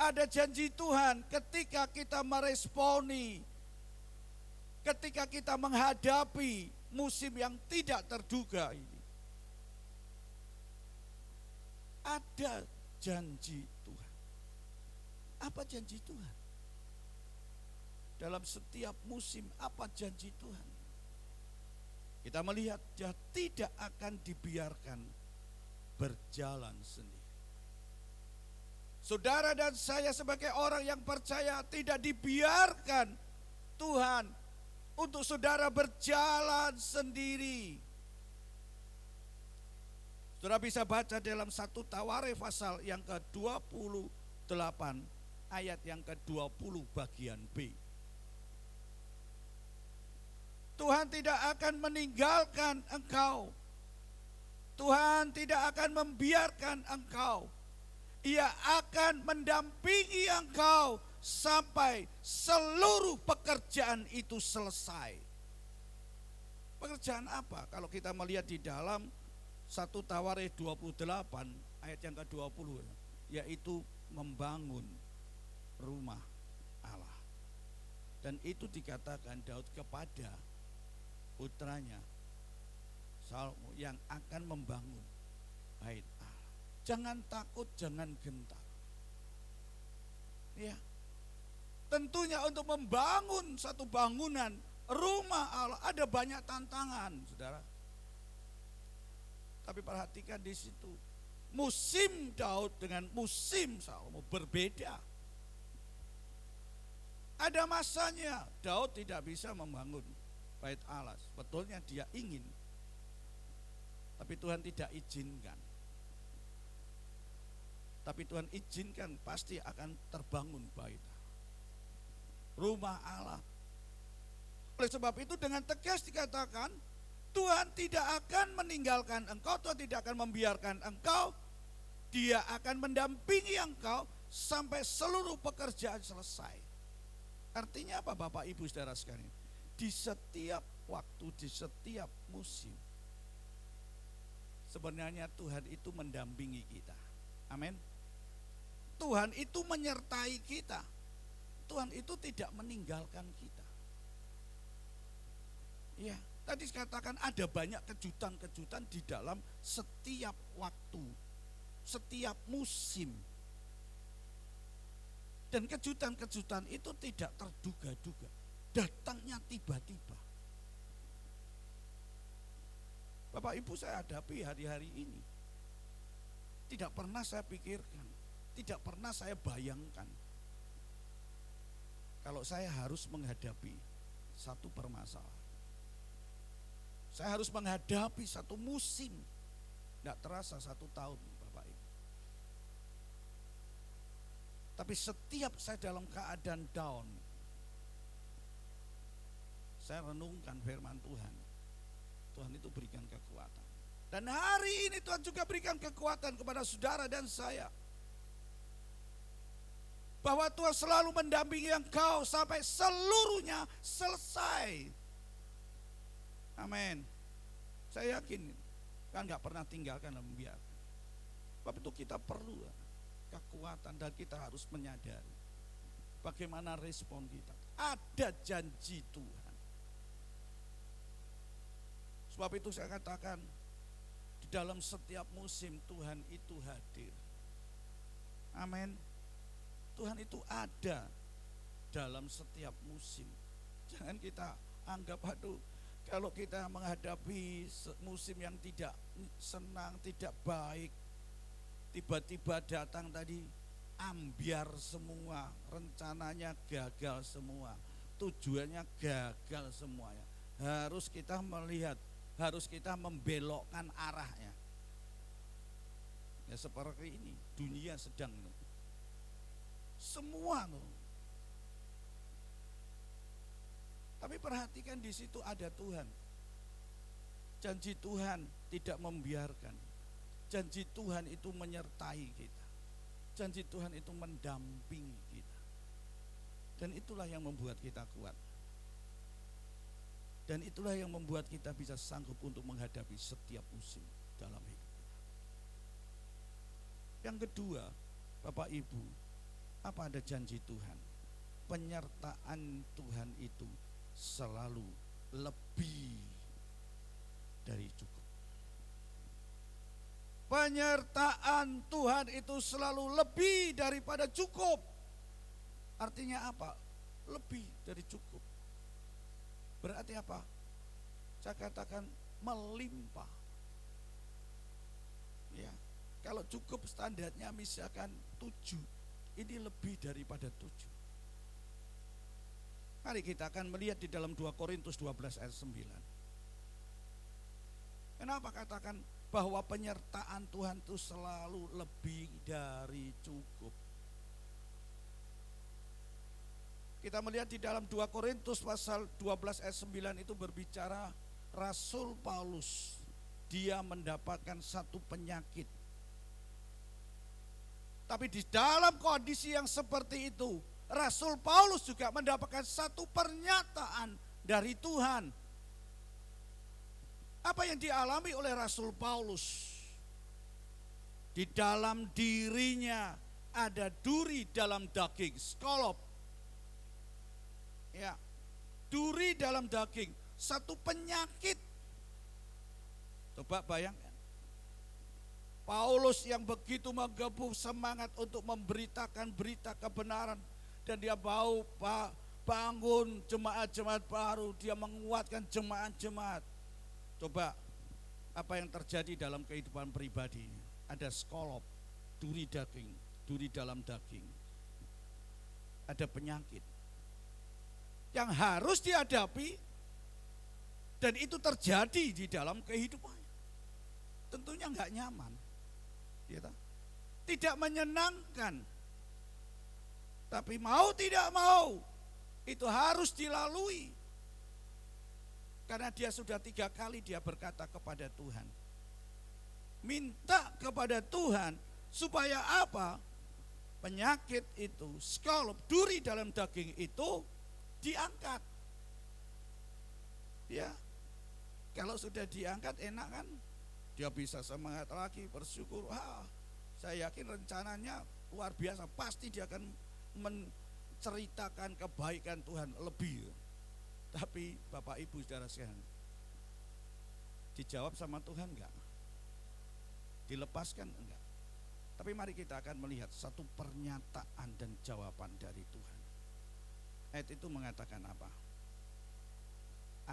ada janji Tuhan ketika kita meresponi, ketika kita menghadapi musim yang tidak terduga ini. Ada janji Tuhan. Apa janji Tuhan? Dalam setiap musim, apa janji Tuhan? Kita melihat Dia tidak akan dibiarkan berjalan sendiri. Saudara dan saya sebagai orang yang percaya tidak dibiarkan Tuhan untuk saudara berjalan sendiri. Saudara bisa baca dalam 1 Tawarikh pasal yang ke-28 ayat yang ke-20 bagian B. Tuhan tidak akan meninggalkan engkau. Tuhan tidak akan membiarkan engkau. Ia akan mendampingi engkau sampai seluruh pekerjaan itu selesai. Pekerjaan apa? Kalau kita melihat di dalam 1 Tawarikh 28 ayat yang ke-20, yaitu membangun rumah Allah. Dan itu dikatakan Daud kepada putranya Salomo yang akan membangun bait Allah. Jangan takut, jangan gentar. Ya. Tentunya untuk membangun satu bangunan rumah Allah ada banyak tantangan, Saudara. Tapi perhatikan di situ, musim Daud dengan musim Salomo berbeda. Ada masanya Daud tidak bisa membangun bait Allah. Sebetulnya dia ingin, tapi Tuhan tidak izinkan. Tapi Tuhan izinkan pasti akan terbangun bait rumah Allah. Oleh sebab itu dengan tegas dikatakan, Tuhan tidak akan meninggalkan engkau, Tuhan tidak akan membiarkan engkau. Dia akan mendampingi engkau sampai seluruh pekerjaan selesai. Artinya apa Bapak Ibu Saudara sekalian? Di setiap waktu, di setiap musim, sebenarnya Tuhan itu mendampingi kita. Amin. Tuhan itu menyertai kita. Tuhan itu tidak meninggalkan kita. Ya, tadi dikatakan ada banyak kejutan-kejutan di dalam setiap waktu, setiap musim. Dan kejutan-kejutan itu tidak terduga-duga, datangnya tiba-tiba. Bapak Ibu, saya hadapi hari-hari ini, tidak pernah saya pikirkan, tidak pernah saya bayangkan kalau saya harus menghadapi satu permasalahan. Saya harus menghadapi satu musim, tidak terasa 1 tahun Bapak Ibu. Tapi setiap saya dalam keadaan down, saya renungkan firman Tuhan. Tuhan itu berikan kekuatan. Dan hari ini Tuhan juga berikan kekuatan kepada saudara dan saya. Bahwa Tuhan selalu mendampingi engkau sampai seluruhnya selesai. Amin. Saya yakin kan gak pernah tinggalkan dan membiarkan. Sebab itu kita perlu kekuatan dan kita harus menyadari bagaimana respon kita. Ada janji Tuhan. Sebab itu saya katakan di dalam setiap musim Tuhan itu hadir. Amin. Tuhan itu ada dalam setiap musim. Jangan kita anggap aduh, kalau kita menghadapi musim yang tidak senang, tidak baik, tiba-tiba datang tadi ambiar semua, rencananya gagal semua, tujuannya gagal semuanya. Harus kita melihat, harus kita membelokkan arahnya. Ya seperti ini, dunia sedang semua Tapi perhatikan di situ ada Tuhan. Janji Tuhan tidak membiarkan. Janji Tuhan itu menyertai kita. Janji Tuhan itu mendampingi kita. Dan itulah yang membuat kita kuat. Dan itulah yang membuat kita bisa sanggup untuk menghadapi setiap musim dalam hidup kita. Yang kedua, Bapak Ibu, apa ada janji Tuhan? Penyertaan Tuhan itu selalu lebih dari cukup. Penyertaan Tuhan itu selalu lebih daripada cukup. Artinya apa? Lebih dari cukup. Berarti apa? Saya katakan melimpah. Ya, kalau cukup standarnya misalkan 7, ini lebih daripada 7. Mari kita akan melihat di dalam 2 Korintus 12 ayat 9. Kenapa katakan bahwa penyertaan Tuhan itu selalu lebih dari cukup. Kita melihat di dalam 2 Korintus pasal 12 ayat 9 itu berbicara Rasul Paulus, dia mendapatkan satu penyakit. Tapi di dalam kondisi yang seperti itu, Rasul Paulus juga mendapatkan satu pernyataan dari Tuhan. Apa yang dialami oleh Rasul Paulus? Di dalam dirinya ada duri dalam daging, skolop. Ya, duri dalam daging, satu penyakit. Coba bayangkan, Paulus yang begitu menggebu semangat untuk memberitakan berita kebenaran, dan dia bangun jemaat-jemaat baru, dia menguatkan jemaat-jemaat. Coba apa yang terjadi dalam kehidupan pribadi? Ada skolop, duri daging, duri dalam daging. Ada penyakit yang harus dihadapi, dan itu terjadi di dalam kehidupannya. Tentunya enggak nyaman, ya, tidak menyenangkan. Tapi mau tidak mau, itu harus dilalui. Karena dia sudah 3 kali dia berkata kepada Tuhan, minta kepada Tuhan supaya apa? Penyakit itu, skolop, duri dalam daging itu diangkat. Ya, kalau sudah diangkat enak kan? Dia bisa semangat lagi, bersyukur. Saya yakin rencananya luar biasa, pasti dia akan menceritakan kebaikan Tuhan lebih. Tapi Bapak Ibu saudara sekalian, dijawab sama Tuhan enggak? Dilepaskan enggak? Tapi mari kita akan melihat satu pernyataan dan jawaban dari Tuhan. Ayat itu mengatakan apa?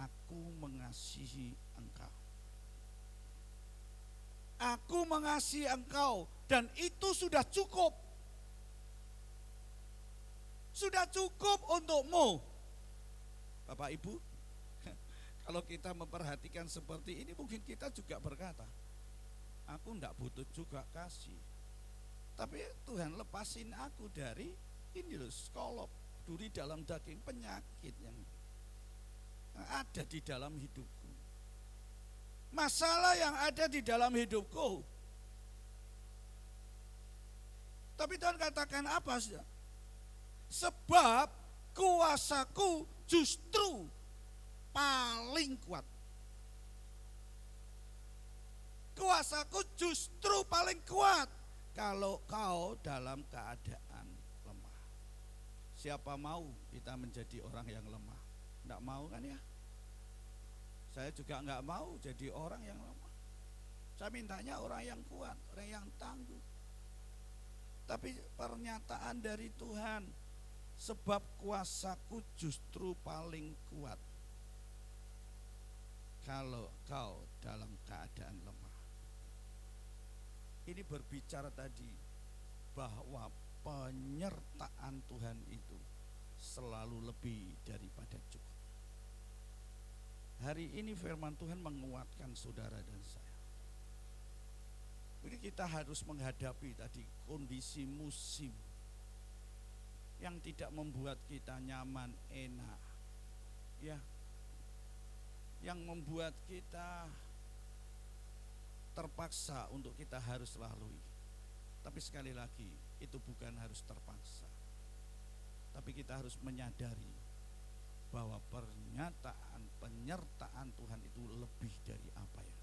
Aku mengasihi engkau. Aku mengasihi engkau, dan itu sudah cukup. Sudah cukup untukmu. Bapak Ibu, kalau kita memperhatikan seperti ini, mungkin kita juga berkata, aku enggak butuh juga kasih. Tapi Tuhan lepasin aku dari ini loh, skolop, duri dalam daging, penyakit yang ada di dalam hidupku. Masalah yang ada di dalam hidupku. Tapi Tuhan katakan apa? Sebab kuasaku justru paling kuat. Kuasaku justru paling kuat kalau kau dalam keadaan lemah. Siapa mau kita menjadi orang yang lemah? Enggak mau kan ya? Saya juga enggak mau jadi orang yang lemah. Saya mintanya orang yang kuat, orang yang tangguh. Tapi pernyataan dari Tuhan, sebab kuasaku justru paling kuat kalau kau dalam keadaan lemah. Ini berbicara tadi bahwa penyertaan Tuhan itu selalu lebih daripada cukup. Hari ini firman Tuhan menguatkan saudara dan saya. Jadi kita harus menghadapi tadi kondisi musim yang tidak membuat kita nyaman, enak, ya, yang membuat kita terpaksa untuk kita harus lalui. Tapi sekali lagi, itu bukan harus terpaksa, tapi kita harus menyadari bahwa penyertaan Tuhan itu lebih dari apa ya.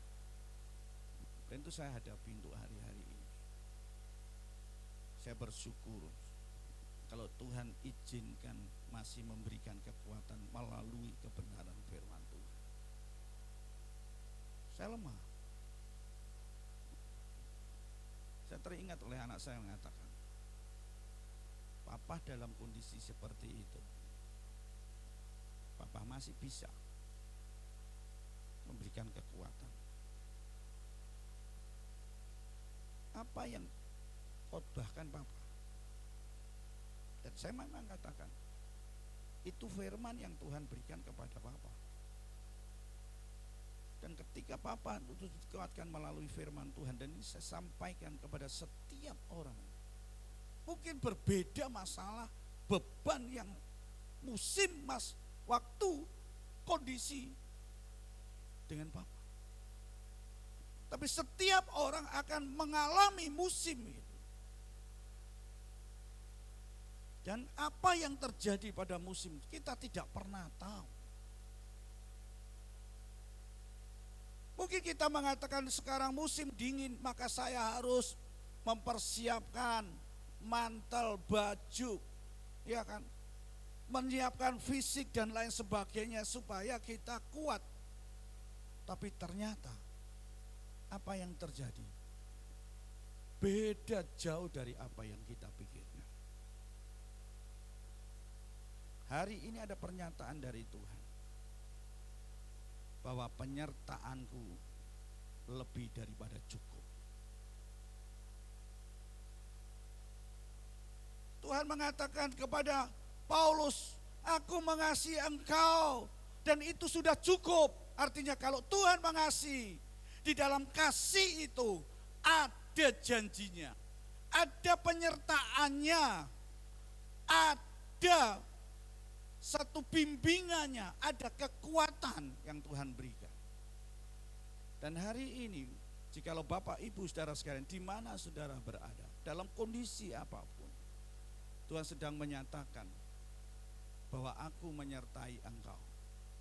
Dan itu saya hadapi untuk hari-hari ini. Saya bersyukur kalau Tuhan izinkan masih memberikan kekuatan melalui kebenaran firman Tuhan. Saya lemah. Saya teringat oleh anak saya yang mengatakan, Papa dalam kondisi seperti itu, Papa masih bisa memberikan kekuatan. Apa yang khotbahkan Papa? Dan saya memang katakan, itu firman yang Tuhan berikan kepada Papa. Dan ketika Papa itu dikuatkan melalui firman Tuhan, dan ini saya sampaikan kepada setiap orang. Mungkin berbeda masalah, beban yang musim, waktu, kondisi dengan Papa. Tapi setiap orang akan mengalami musim itu. Dan apa yang terjadi pada musim kita tidak pernah tahu. Mungkin kita mengatakan sekarang musim dingin, maka saya harus mempersiapkan mantel, baju, ya kan, menyiapkan fisik dan lain sebagainya supaya kita kuat. Tapi ternyata apa yang terjadi beda jauh dari apa yang kita pikirkan. Hari ini ada pernyataan dari Tuhan bahwa penyertaanku lebih daripada cukup. Tuhan mengatakan kepada Paulus, aku mengasihi engkau dan itu sudah cukup. Artinya kalau Tuhan mengasihi, di dalam kasih itu ada janjinya, ada penyertaannya, ada satu bimbingannya, ada kekuatan yang Tuhan berikan. Dan hari ini, jikalau Bapak Ibu saudara sekalian, di mana saudara berada, dalam kondisi apapun, Tuhan sedang menyatakan bahwa aku menyertai engkau.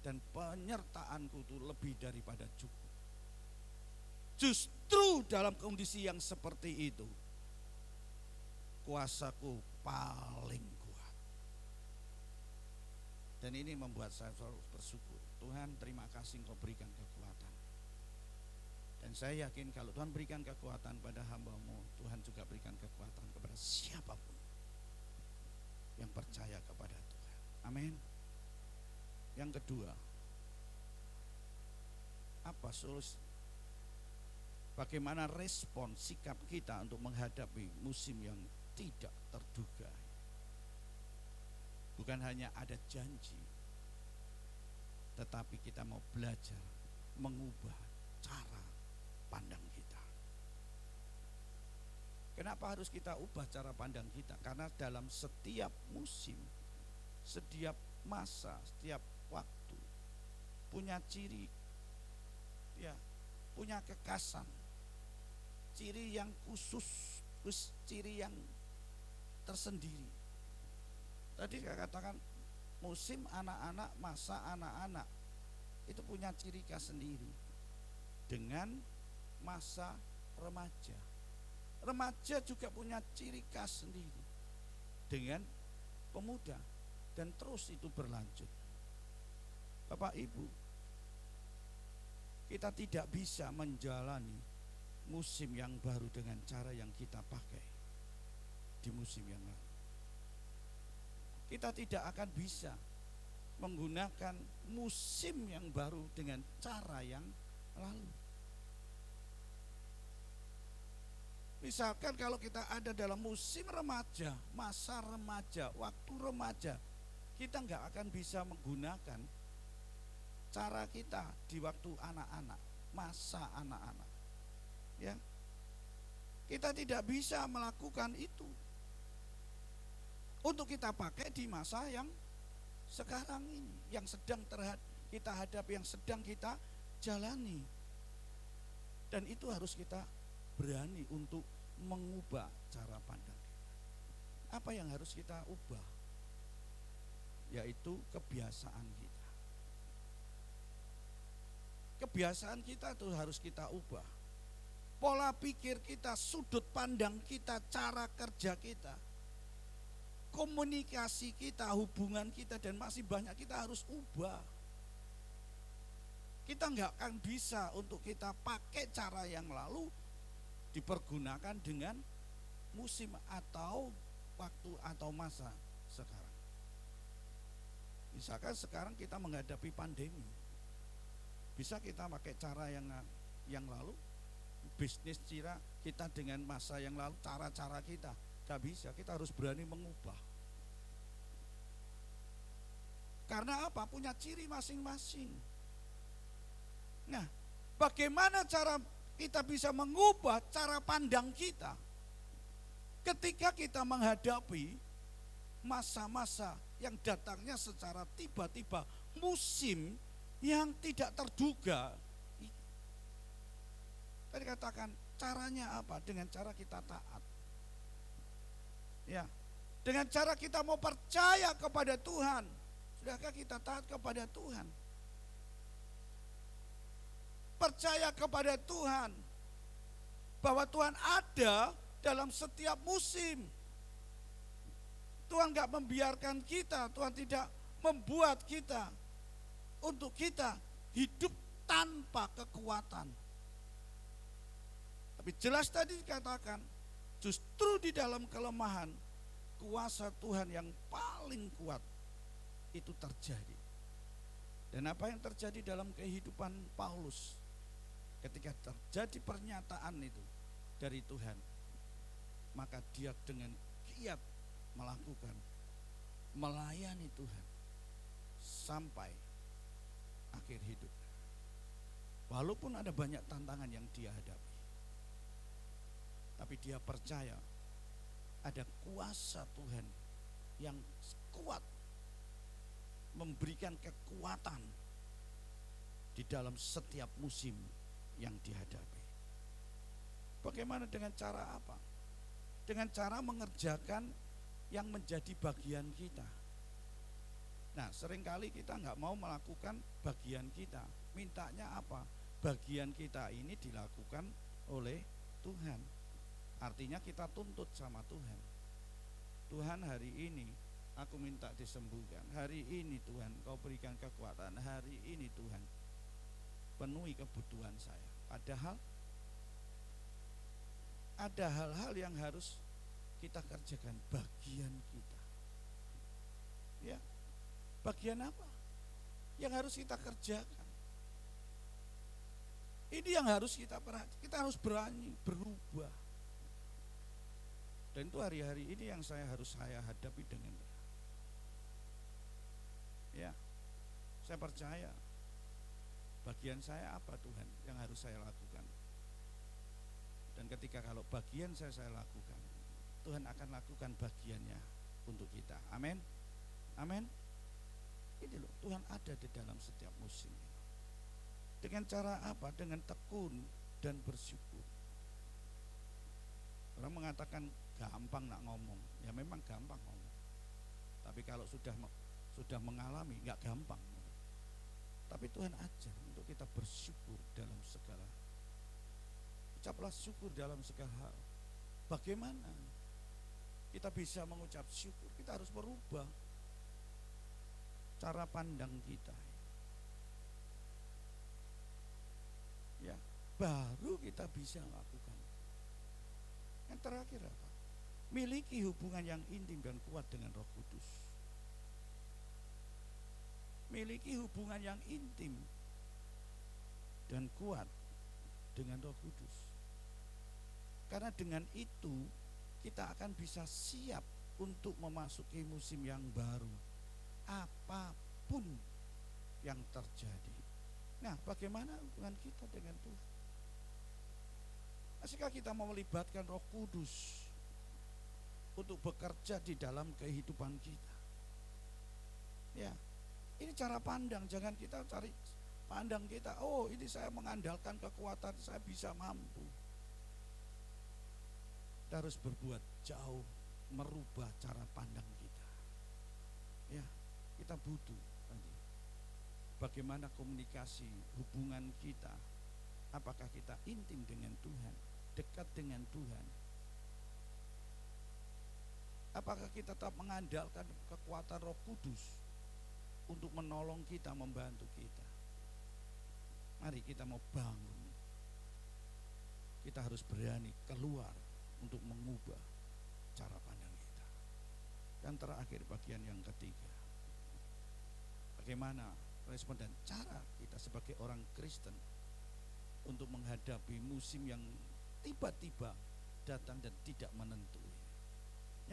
Dan penyertaanku itu lebih daripada cukup. Justru dalam kondisi yang seperti itu, kuasaku paling kuat. Dan ini membuat saya selalu bersyukur. Tuhan, terima kasih Engkau berikan kekuatan. Dan saya yakin kalau Tuhan berikan kekuatan pada hamba-Mu, Tuhan juga berikan kekuatan kepada siapapun yang percaya kepada Tuhan. Amin. Yang kedua, apa solusi? Bagaimana respon sikap kita untuk menghadapi musim yang tidak terduga? Bukan hanya ada janji, tetapi kita mau belajar mengubah cara pandang kita. Kenapa harus kita ubah cara pandang kita? Karena dalam setiap musim, setiap masa, setiap waktu punya ciri, ya, punya kekhasan, ciri yang khusus, ciri yang tersendiri. Tadi saya katakan musim anak-anak, masa anak-anak itu punya ciri khas sendiri dengan masa remaja. Remaja juga punya ciri khas sendiri dengan pemuda, dan terus itu berlanjut. Bapak Ibu, kita tidak bisa menjalani musim yang baru dengan cara yang kita pakai di musim yang lalu. Kita tidak akan bisa menggunakan musim yang baru dengan cara yang lalu. Misalkan kalau kita ada dalam musim remaja, masa remaja, waktu remaja, kita nggak akan bisa menggunakan cara kita di waktu anak-anak, masa anak-anak. Ya, kita tidak bisa melakukan itu untuk kita pakai di masa yang sekarang ini, yang sedang kita hadapi, yang sedang kita jalani. Dan itu harus kita berani untuk mengubah cara pandang kita. Apa yang harus kita ubah? Yaitu kebiasaan kita. Kebiasaan kita itu harus kita ubah. Pola pikir kita, sudut pandang kita, cara kerja kita, komunikasi kita, hubungan kita, dan masih banyak kita harus ubah. Kita nggak akan bisa untuk kita pakai cara yang lalu dipergunakan dengan musim atau waktu atau masa sekarang. Misalkan sekarang kita menghadapi pandemi, bisa kita pakai cara yang lalu, bisnis kita dengan masa yang lalu, cara-cara kita, gak bisa. Kita harus berani mengubah. Karena apa? Punya ciri masing-masing. Nah, bagaimana cara kita bisa mengubah cara pandang kita ketika kita menghadapi masa-masa yang datangnya secara tiba-tiba, musim yang tidak terduga. Tadi katakan caranya apa? Dengan cara kita taat. Ya, dengan cara kita mau percaya kepada Tuhan. Sudahkah kita taat kepada Tuhan? Percaya kepada Tuhan bahwa Tuhan ada dalam setiap musim. Tuhan gak membiarkan kita, Tuhan tidak membuat kita untuk kita hidup tanpa kekuatan. Tapi jelas tadi dikatakan, justru di dalam kelemahan, kuasa Tuhan yang paling kuat itu terjadi. Dan apa yang terjadi dalam kehidupan Paulus ketika terjadi pernyataan itu dari Tuhan, maka dia dengan giat melayani Tuhan sampai akhir hidup. Walaupun ada banyak tantangan yang dia hadapi, tapi dia percaya ada kuasa Tuhan yang kuat memberikan kekuatan di dalam setiap musim yang dihadapi. Bagaimana, dengan cara apa? Dengan cara mengerjakan yang menjadi bagian kita. Nah, seringkali kita nggak mau melakukan bagian kita. Mintanya apa? Bagian kita ini dilakukan oleh Tuhan. Artinya kita tuntut sama Tuhan. Tuhan, hari ini aku minta disembuhkan. Hari ini Tuhan kau berikan kekuatan. Hari ini Tuhan penuhi kebutuhan saya. Padahal ada hal-hal yang harus kita kerjakan, bagian kita. Ya, bagian apa yang harus kita kerjakan? Ini yang harus kita perhatikan. Kita harus berani berubah. Dan itu hari-hari ini yang saya hadapi dengan ya, saya percaya bagian saya apa Tuhan yang harus saya lakukan. Dan ketika kalau bagian saya lakukan, Tuhan akan lakukan bagiannya untuk kita. Amin. Amin. Ini loh, Tuhan ada di dalam setiap musim. Dengan cara apa? Dengan tekun dan bersyukur. Orang mengatakan gampang nak ngomong. Ya memang gampang ngomong. Tapi kalau sudah mengalami nggak gampang. Tapi Tuhan ajar untuk kita bersyukur dalam segala. Ucaplah syukur dalam segala hal. Bagaimana kita bisa mengucap syukur? Kita harus merubah cara pandang kita. Ya, baru kita bisa lakukan. Yang terakhir apa? Miliki hubungan yang intim dan kuat dengan Roh Kudus. Miliki hubungan yang intim dan kuat dengan Roh Kudus. Karena dengan itu kita akan bisa siap untuk memasuki musim yang baru, apapun yang terjadi. Nah, bagaimana hubungan kita dengan Tuhan? Masihkah kita mau melibatkan Roh Kudus untuk bekerja di dalam kehidupan kita? Ya, ini cara pandang. Jangan kita cari pandang kita, oh ini saya mengandalkan kekuatan, saya bisa mampu. Kita harus berbuat jauh, merubah cara pandang kita. Ya, kita butuh bagaimana komunikasi hubungan kita. Apakah kita intim dengan Tuhan, dekat dengan Tuhan? Apakah kita tetap mengandalkan kekuatan Roh Kudus untuk menolong kita, membantu kita? Mari kita mau bangun. Kita harus berani keluar untuk mengubah cara pandang kita. Dan terakhir, bagian yang ketiga, bagaimana respon dan cara kita sebagai orang Kristen untuk menghadapi musim yang tiba-tiba datang dan tidak menentu.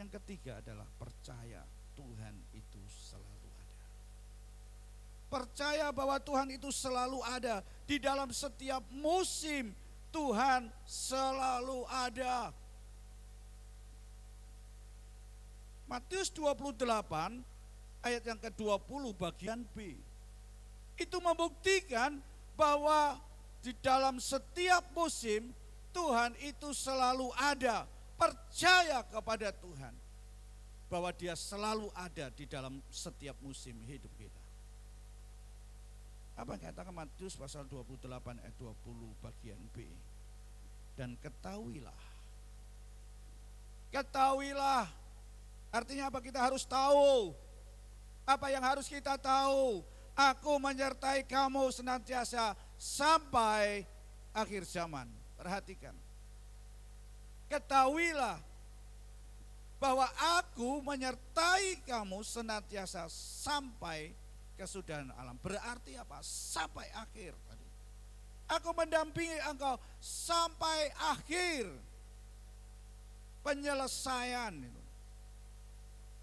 Yang ketiga adalah percaya Tuhan itu selalu ada. Percaya bahwa Tuhan itu selalu ada Di dalam setiap musim Tuhan selalu ada. Matius 28 ayat yang ke-20 bagian B. Itu membuktikan bahwa di dalam setiap musim Tuhan itu selalu ada. Percaya kepada Tuhan bahwa Dia selalu ada di dalam setiap musim hidup kita. Apa yang katakan Matius pasal 28 ayat 20 bagian B. Dan ketahuilah. Artinya apa? Kita harus tahu. Apa yang harus kita tahu? Aku menyertai kamu senantiasa sampai akhir zaman. Perhatikan. Ketahuilah bahwa aku menyertai kamu senantiasa sampai kesudahan alam. Berarti apa? Sampai akhir tadi. Aku mendampingi engkau sampai akhir penyelesaian itu.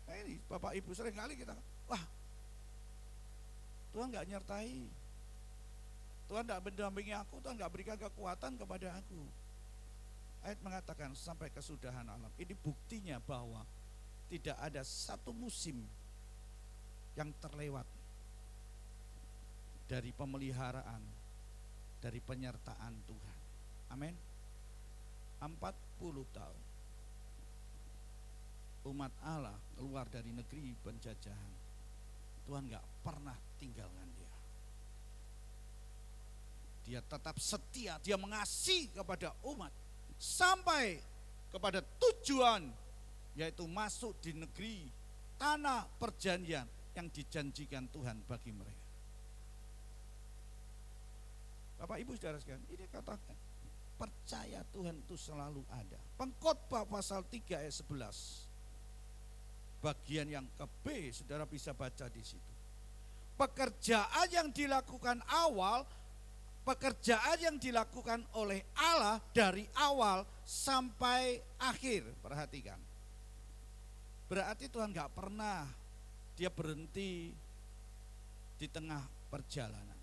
Nah ini Bapak Ibu sering kali kita, wah Tuhan gak nyertai, Tuhan gak mendampingi aku, Tuhan gak berikan kekuatan kepada aku. Ayat mengatakan sampai kesudahan alam. Ini buktinya bahwa tidak ada satu musim yang terlewat dari pemeliharaan, dari penyertaan Tuhan. Amin. 40 tahun umat Allah keluar dari negeri penjajahan. Tuhan gak pernah tinggalkan dia. Dia tetap setia, dia mengasihi kepada umat sampai kepada tujuan, yaitu masuk di negeri tanah perjanjian yang dijanjikan Tuhan bagi mereka. Bapak Ibu saudara sekalian, ini katakan percaya Tuhan itu selalu ada. Pengkhotbah pasal 3 ayat 11 bagian yang ke B, saudara bisa baca di situ. Pekerjaan yang dilakukan pekerjaan yang dilakukan oleh Allah dari awal sampai akhir. Perhatikan. Berarti Tuhan gak pernah dia berhenti di tengah perjalanan.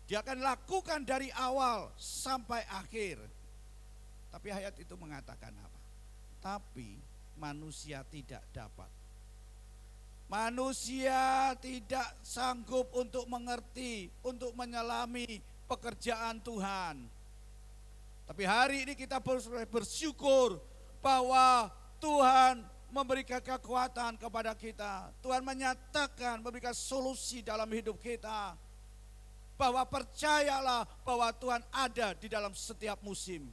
Dia akan lakukan dari awal sampai akhir. Tapi ayat itu mengatakan apa? Tapi manusia tidak dapat. Manusia tidak sanggup untuk mengerti, untuk menyelami pekerjaan Tuhan. Tapi hari ini kita bersyukur bahwa Tuhan memberikan kekuatan kepada kita. Tuhan menyatakan, memberikan solusi dalam hidup kita. Bahwa percayalah bahwa Tuhan ada di dalam setiap musim.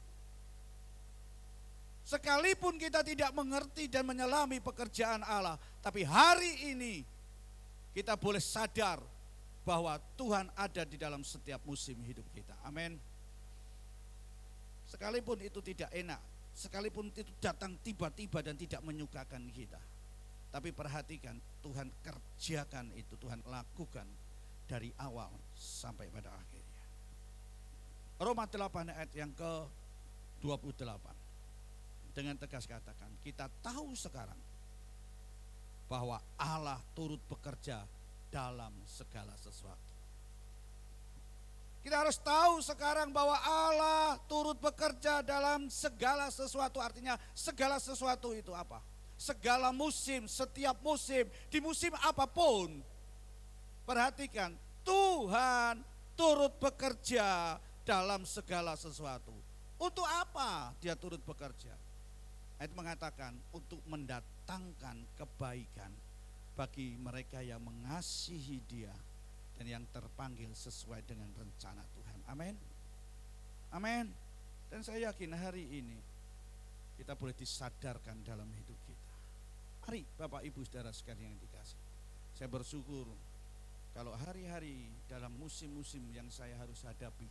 Sekalipun kita tidak mengerti dan menyelami pekerjaan Allah, tapi hari ini kita boleh sadar bahwa Tuhan ada di dalam setiap musim hidup kita. Amin. Sekalipun itu tidak enak, sekalipun itu datang tiba-tiba dan tidak menyukakan kita, tapi perhatikan, Tuhan kerjakan itu, Tuhan lakukan dari awal sampai pada akhirnya. Roma 8 ayat yang ke-28. Dengan tegas katakan, kita tahu sekarang bahwa Allah turut bekerja dalam segala sesuatu. Kita harus tahu sekarang bahwa Allah turut bekerja dalam segala sesuatu. Artinya segala sesuatu itu apa? Segala musim, setiap musim, di musim apapun. Perhatikan, Tuhan turut bekerja dalam segala sesuatu. Untuk apa dia turut bekerja? Ayat mengatakan untuk mendatangkan kebaikan bagi mereka yang mengasihi Dia dan yang terpanggil sesuai dengan rencana Tuhan. Amin. Amin. Dan saya yakin hari ini kita boleh disadarkan dalam hidup kita. Mari Bapak Ibu saudara sekalian yang dikasih. Saya bersyukur kalau hari-hari dalam musim-musim yang saya harus hadapi,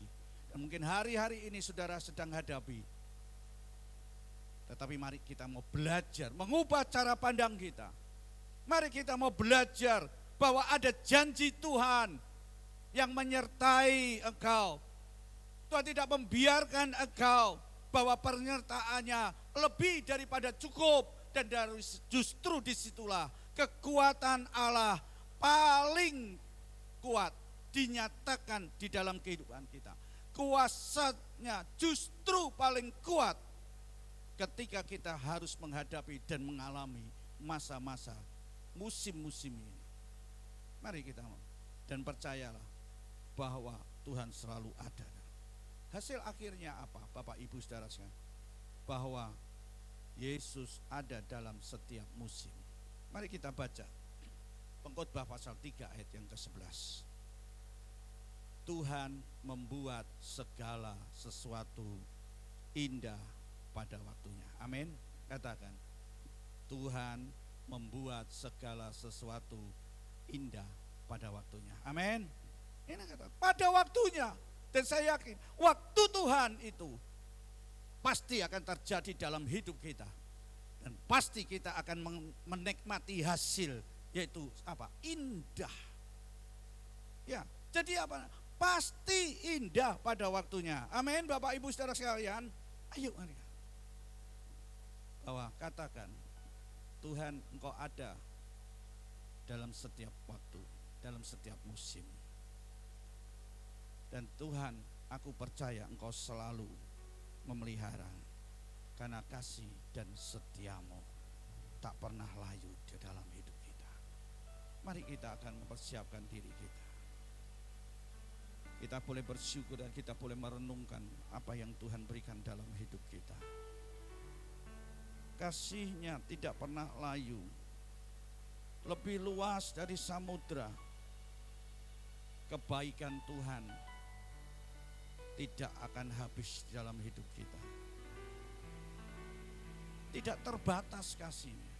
dan mungkin hari-hari ini saudara sedang hadapi, tetapi mari kita mau belajar, mengubah cara pandang kita. Mari kita mau belajar bahwa ada janji Tuhan yang menyertai engkau. Tuhan tidak membiarkan engkau, bahwa penyertaannya lebih daripada cukup. Dan dari justru disitulah kekuatan Allah paling kuat. dinyatakan di dalam kehidupan kita. Kuasanya justru paling kuat ketika kita harus menghadapi dan mengalami masa-masa musim-musim ini. Mari kita dan percayalah bahwa Tuhan selalu ada. Hasil akhirnya apa, Bapak Ibu Saudara sekalian? Bahwa Yesus ada dalam setiap musim. Mari kita baca Pengkhotbah pasal 3 ayat yang ke-11. Tuhan membuat segala sesuatu indah pada waktunya. Amin. Katakan, Tuhan membuat segala sesuatu indah pada waktunya. Amin. Ini kata pada waktunya. Dan saya yakin waktu Tuhan itu pasti akan terjadi dalam hidup kita. Dan pasti kita akan menikmati hasil, yaitu apa? Indah. Ya, jadi apa? Pasti indah pada waktunya. Amin, Bapak Ibu Saudara sekalian. Ayo mari. Bahwa katakan, Tuhan, Engkau ada dalam setiap waktu, dalam setiap musim. Dan Tuhan, aku percaya Engkau selalu memelihara, karena kasih dan setiamu tak pernah layu di dalam hidup kita. Mari kita akan mempersiapkan diri kita. Kita boleh bersyukur dan kita boleh merenungkan apa yang Tuhan berikan dalam hidup kita. Kasih-Nya tidak pernah layu, lebih luas dari samudra. Kebaikan Tuhan tidak akan habis dalam hidup kita. Tidak terbatas kasih-Nya.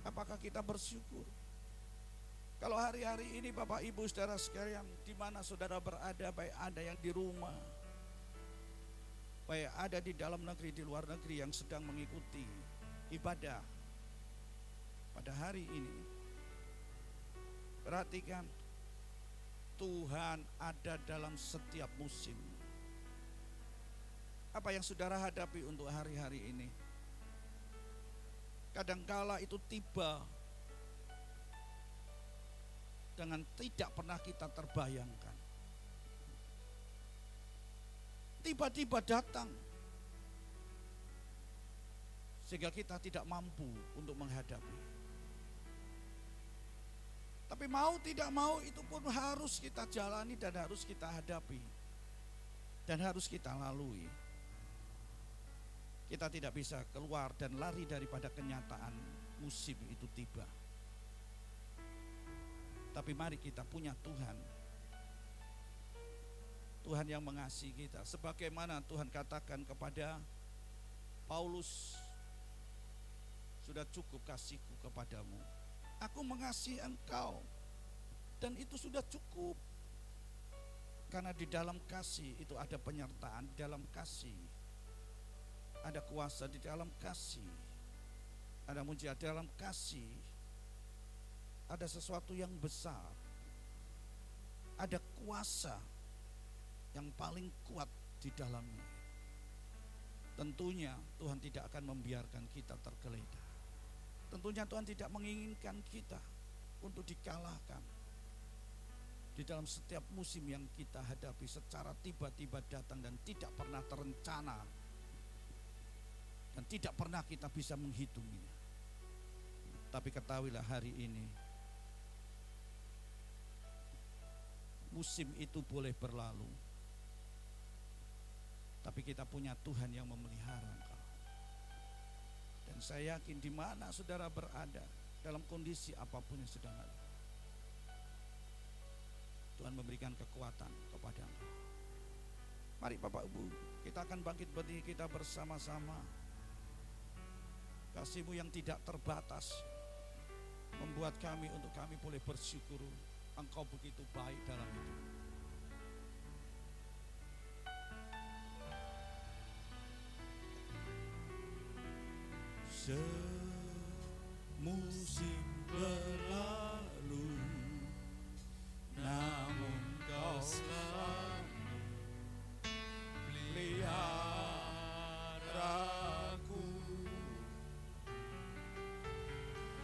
Apakah kita bersyukur? Kalau hari-hari ini Bapak Ibu Saudara sekalian, di mana saudara berada, baik ada yang di rumah, baik ada di dalam negeri, di luar negeri yang sedang mengikuti ibadah pada hari ini, perhatikan, Tuhan ada dalam setiap musim. Apa yang saudara hadapi untuk hari-hari ini? Kadangkala itu tiba dengan tidak pernah kita terbayangkan. Tiba-tiba datang, sehingga kita tidak mampu untuk menghadapi. Tapi mau tidak mau itu pun harus kita jalani dan harus kita hadapi. Dan harus kita lalui. Kita tidak bisa keluar dan lari daripada kenyataan musim itu tiba. Tapi mari kita punya Tuhan. Tuhan yang mengasihi kita. Sebagaimana Tuhan katakan kepada Paulus, sudah cukup kasihku kepadamu. Aku mengasihi engkau. Dan itu sudah cukup. Karena di dalam kasih itu ada penyertaan. Di dalam kasih ada kuasa. Di dalam kasih ada mujizat. Di dalam kasih ada sesuatu yang besar. Ada kuasa yang paling kuat di dalamnya. Tentunya Tuhan tidak akan membiarkan kita tergeledah. Tentunya Tuhan tidak menginginkan kita untuk dikalahkan. Di dalam setiap musim yang kita hadapi secara tiba-tiba datang dan tidak pernah terencana. Dan tidak pernah kita bisa menghitungnya. Tapi ketahuilah hari ini, musim itu boleh berlalu, tapi kita punya Tuhan yang memelihara engkau. Dan saya yakin di mana saudara berada, dalam kondisi apapun yang sedang ada, Tuhan memberikan kekuatan kepada engkau. Mari Bapak Ibu, kita akan bangkit berdiri, kita bersama-sama. Kasih-Mu yang tidak terbatas membuat kami untuk kami boleh bersyukur. Engkau begitu baik dalam hidup. Semusim berlalu, namun Kau selalu peliharaku.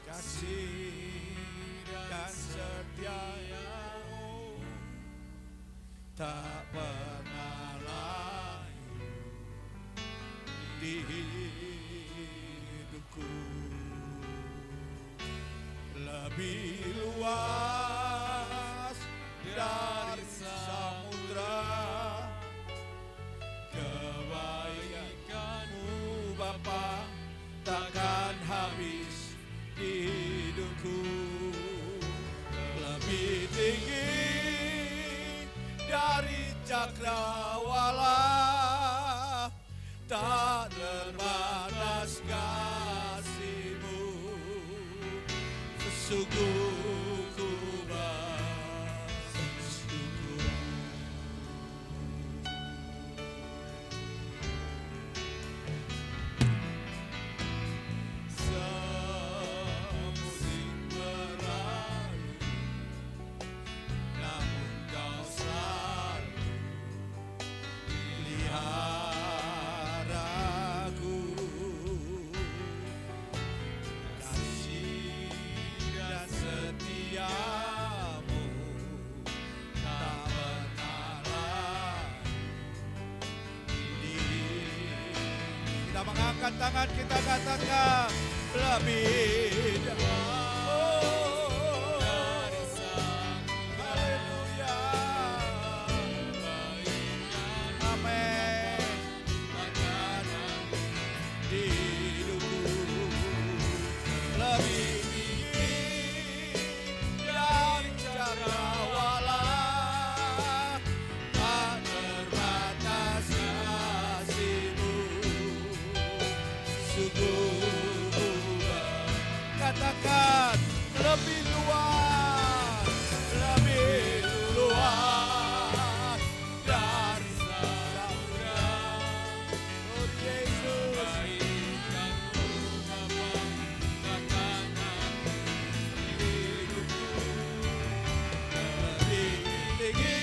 Kasih dan setia lebih luas dari samudra. Kebaikan-Mu Bapa takkan habis di hidupku. Lebih tinggi dari cakrawala, tak terbatas kasih-Mu. Sesungguh ku bersyukur. Semusim berlalu, namun Kau selalu peliharaku. Kasih dan setia-Mu tak pernah lalu. Kita mengangkat tangan, kita katakan lebih dari haleluya. Amin. Di hidupku lebih tinggi dari cakrawala, tak terbatas kasih-Mu. Sungguh katakan lebih luas dari samudra. Oh Yesus, lebih tinggi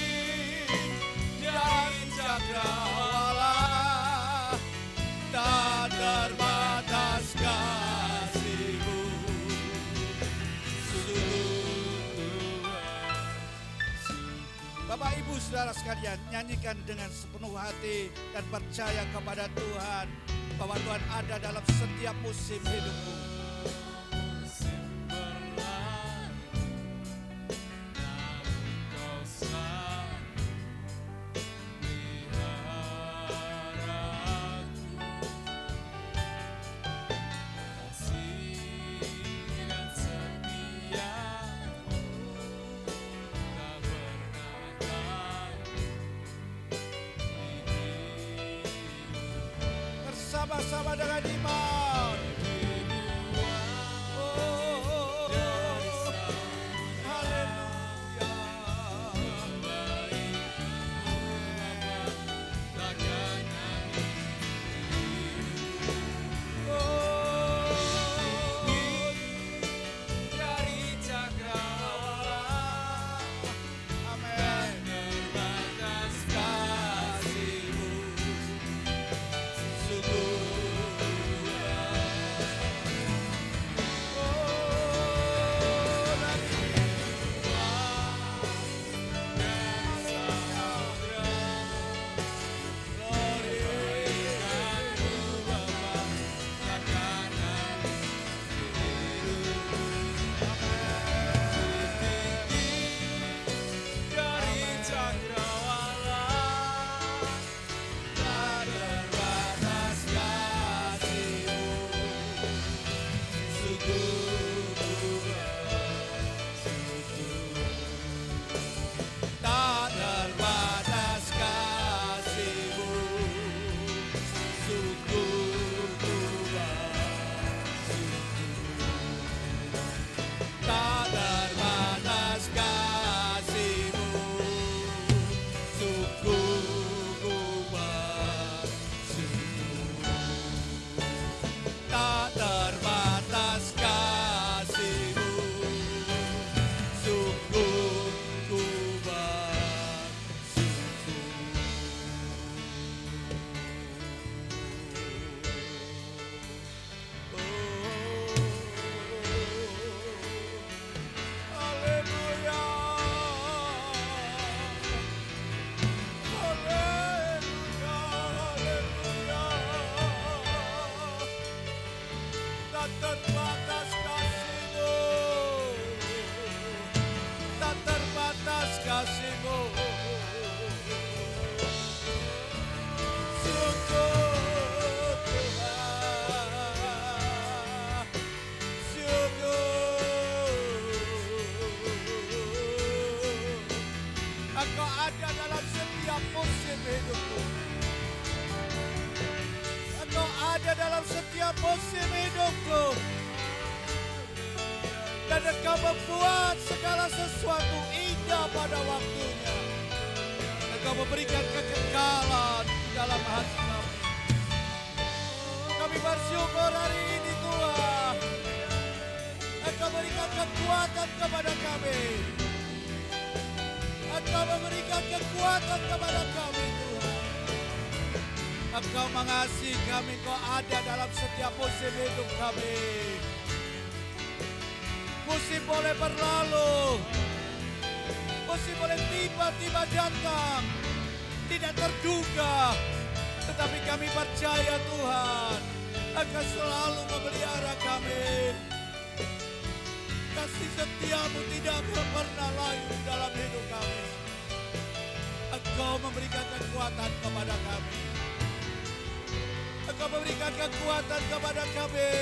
dari cakrawala, tak terbatas kasih-Mu. Bapak Ibu Saudara sekalian, nyanyikan dengan sepenuh hati dan percaya kepada Tuhan bahwa Tuhan ada dalam setiap musim hidupmu. Bersama-sama dengan iman. Haleluya. Dari cakrawala, amin. Terbatas kasih-Mu. Sungguh Engkau ada dalam setiap musim hidupku. Engkau ada dalam setiap musim hidupku. Dan Engkau membuat segala sesuatu indah pada waktunya. Engkau memberikan kekekalan di dalam hati kami. Kami bersyukur hari ini Tuhan. Engkau berikan kekuatan kepada kami. Engkau memberikan kekuatan kepada kami Tuhan. Engkau mengasihi kami, Engkau ada dalam setiap musim hidup kami. Musim boleh berlalu, musim boleh tiba-tiba datang, tidak terduga. Tetapi kami percaya Tuhan, Engkau selalu memelihara kami. Kasih setiamu tidak akan pernah layu dalam hidup kami. Engkau memberikan kekuatan kepada kami. Engkau memberikan kekuatan kepada kami.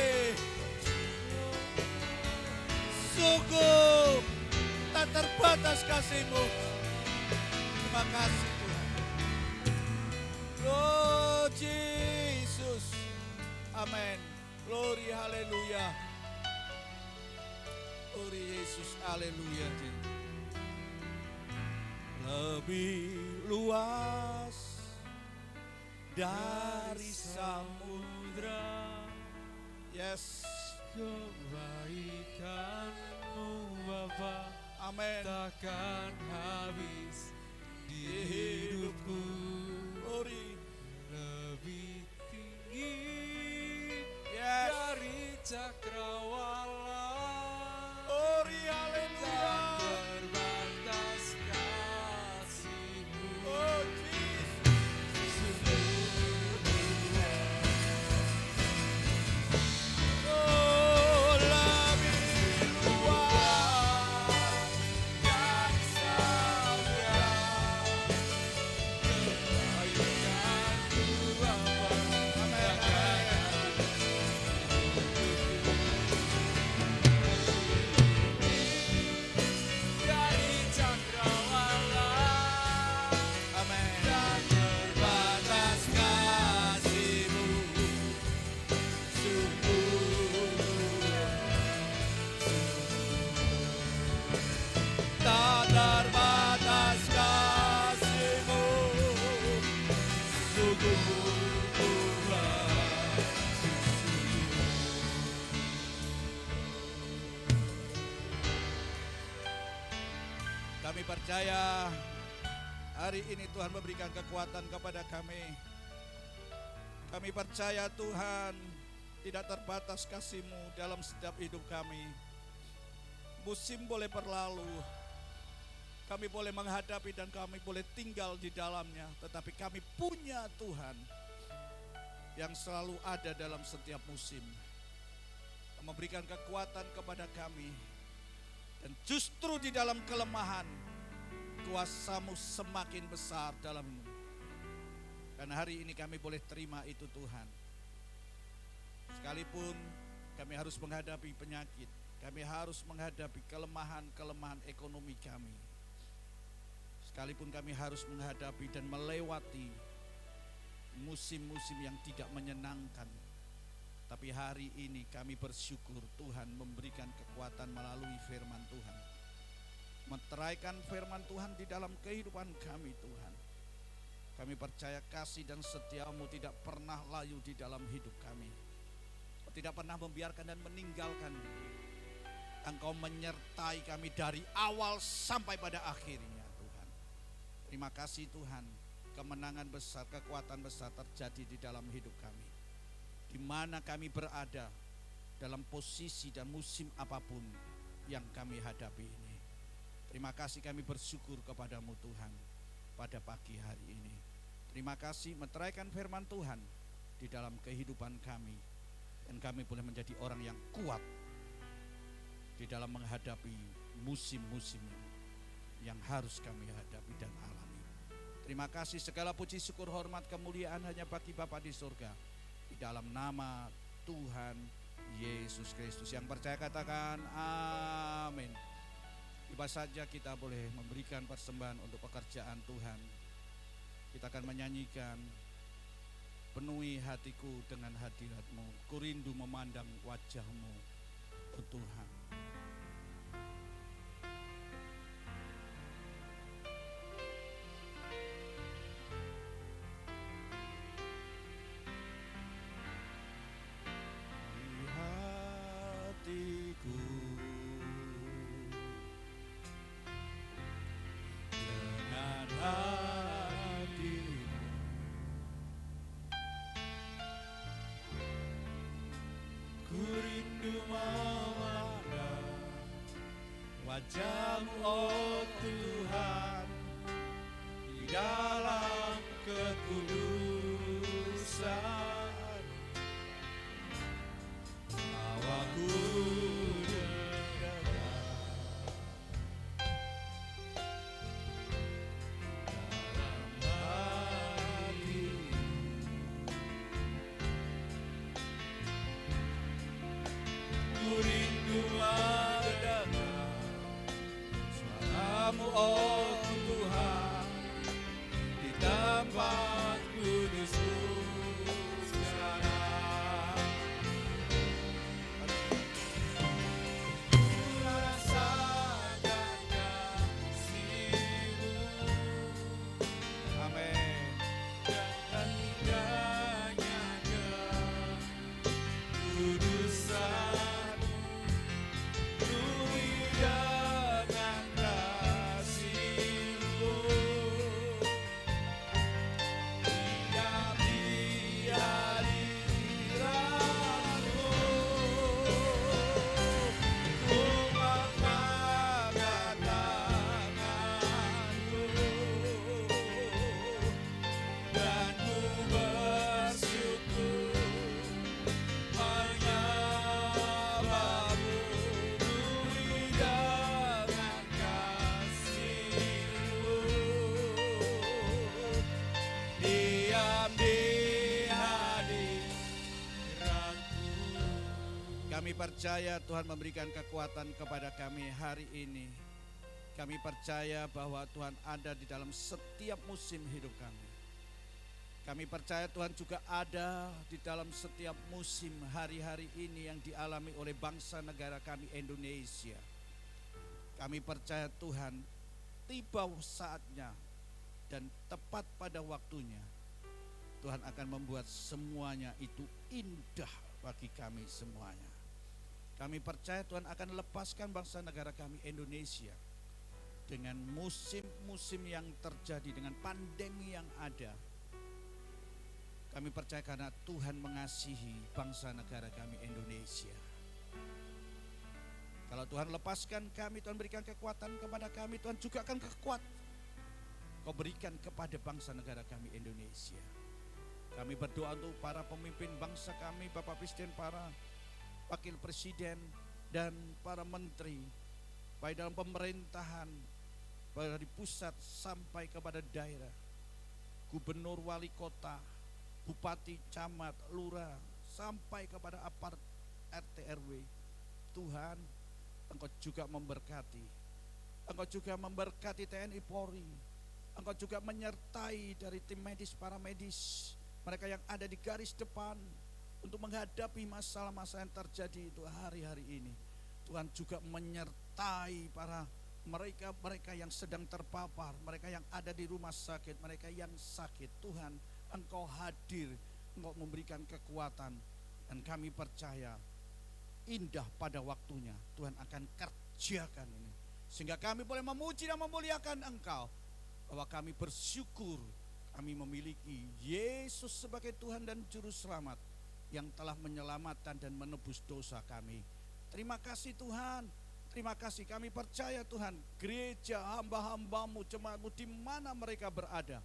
Sungguh tak terbatas kasih-Mu. Terima kasih Tuhan. Oh Yesus. Amin. Glory haleluya. Glory Yesus haleluya. Lebih luas dari samudra. Yes. Kebaikan-Mu Bapa, Amin. takkan habis di hidupku. Glory. Lebih tinggi Yes. dari cakrawala. Glory haleluya. Terbatas kasih-Mu. Oh Jesus. Oh lebih luas dari samudra. Kebaikan-Mu Bapa, Amin. dari cakrawala. Amin. Dan Terbatas kasih-Mu sungguh tak terbatas kasih-Mu sungguh Kami percaya hari ini Tuhan memberikan kekuatan kepada kami. Kami percaya Tuhan tidak terbatas kasih-Mu dalam setiap hidup kami. Musim boleh berlalu, kami boleh menghadapi dan kami boleh tinggal di dalamnya. Tetapi kami punya Tuhan yang selalu ada dalam setiap musim. Memberikan kekuatan kepada kami. Dan justru di dalam kelemahan, kuasa-Mu semakin besar dalam-Mu. Dan hari ini kami boleh terima itu Tuhan. Sekalipun kami harus menghadapi penyakit, kami harus menghadapi kelemahan-kelemahan ekonomi kami. Sekalipun kami harus menghadapi dan melewati musim-musim yang tidak menyenangkan. Tapi hari ini kami bersyukur Tuhan memberikan kekuatan melalui firman Tuhan. Meteraikan firman Tuhan di dalam kehidupan kami Tuhan. Kami percaya kasih dan setia-Mu tidak pernah layu di dalam hidup kami. Tidak pernah membiarkan dan meninggalkan. Engkau menyertai kami dari awal sampai pada akhirnya Tuhan. Terima kasih Tuhan. Kemenangan besar, kekuatan besar terjadi di dalam hidup kami. Di mana kami berada dalam posisi dan musim apapun yang kami hadapi ini. Terima kasih kami bersyukur kepada-Mu Tuhan pada pagi hari ini. Terima kasih meteraikan firman Tuhan di dalam kehidupan kami. Dan kami boleh menjadi orang yang kuat di dalam menghadapi musim-musim yang harus kami hadapi dan alami. Terima kasih, segala puji syukur hormat kemuliaan hanya bagi Bapa di surga. Di dalam nama Tuhan Yesus Kristus. Yang percaya katakan amin. Bebas saja kita boleh memberikan persembahan untuk pekerjaan Tuhan. Kita akan menyanyikan, penuhi hatiku dengan hadirat-Mu, ku rindu memandang wajah-Mu, oh Tuhan. Di hatiku dengan hadirat, ku rindu memandang wajah-Mu, oh Tuhan, di dalam kekudusan. Bawaku dekat dalam hati, ku rindu mendengar suara-Mu, oh Tuhan, di tempat kudus-Mu sekarang. Ku rasakan kasih-Mu, amin, dan indahnya kekudusan-Mu, penuhi dengan kasih-Mu, diam di hadirat-Mu, ku mengangkat tanganku dan ku bersyukur menyembah-Mu, penuhi dengan kasih-Mu, diam di hadirat-Mu. Kami percaya Tuhan memberikan kekuatan kepada kami hari ini. Kami percaya bahwa Tuhan ada di dalam setiap musim hidup kami. Kami percaya Tuhan juga ada di dalam setiap musim hari-hari ini yang dialami oleh bangsa negara kami Indonesia. Kami percaya Tuhan, tiba saatnya dan tepat pada waktunya, Tuhan akan membuat semuanya itu indah bagi kami semuanya. Kami percaya Tuhan akan lepaskan bangsa negara kami Indonesia dengan musim-musim yang terjadi, dengan pandemi yang ada. Kami percaya karena Tuhan mengasihi bangsa negara kami Indonesia. Kalau Tuhan lepaskan kami, Tuhan berikan kekuatan kepada kami, Tuhan juga akan kekuat Kau berikan kepada bangsa negara kami Indonesia. Kami berdoa untuk para pemimpin bangsa kami, Bapak Presiden, para Wakil Presiden, dan para menteri, baik dalam pemerintahan, baik dari pusat sampai kepada daerah, gubernur, wali kota, bupati, camat, lurah, sampai kepada apart RT RW. Tuhan, Engkau juga memberkati. Engkau juga memberkati TNI Polri. Engkau juga menyertai dari tim medis, para medis, mereka yang ada di garis depan untuk menghadapi masalah-masalah yang terjadi itu hari-hari ini. Tuhan juga menyertai para mereka yang sedang terpapar, mereka yang ada di rumah sakit, mereka yang sakit. Tuhan, Engkau hadir, Engkau memberikan kekuatan, dan kami percaya indah pada waktunya Tuhan akan kerjakan ini, sehingga kami boleh memuji dan memuliakan Engkau, bahwa kami bersyukur kami memiliki Yesus sebagai Tuhan dan Juru Selamat yang telah menyelamatkan dan menebus dosa kami. Terima kasih Tuhan, terima kasih. Kami percaya Tuhan, gereja hamba-hambamu, jemaatmu di mana mereka berada,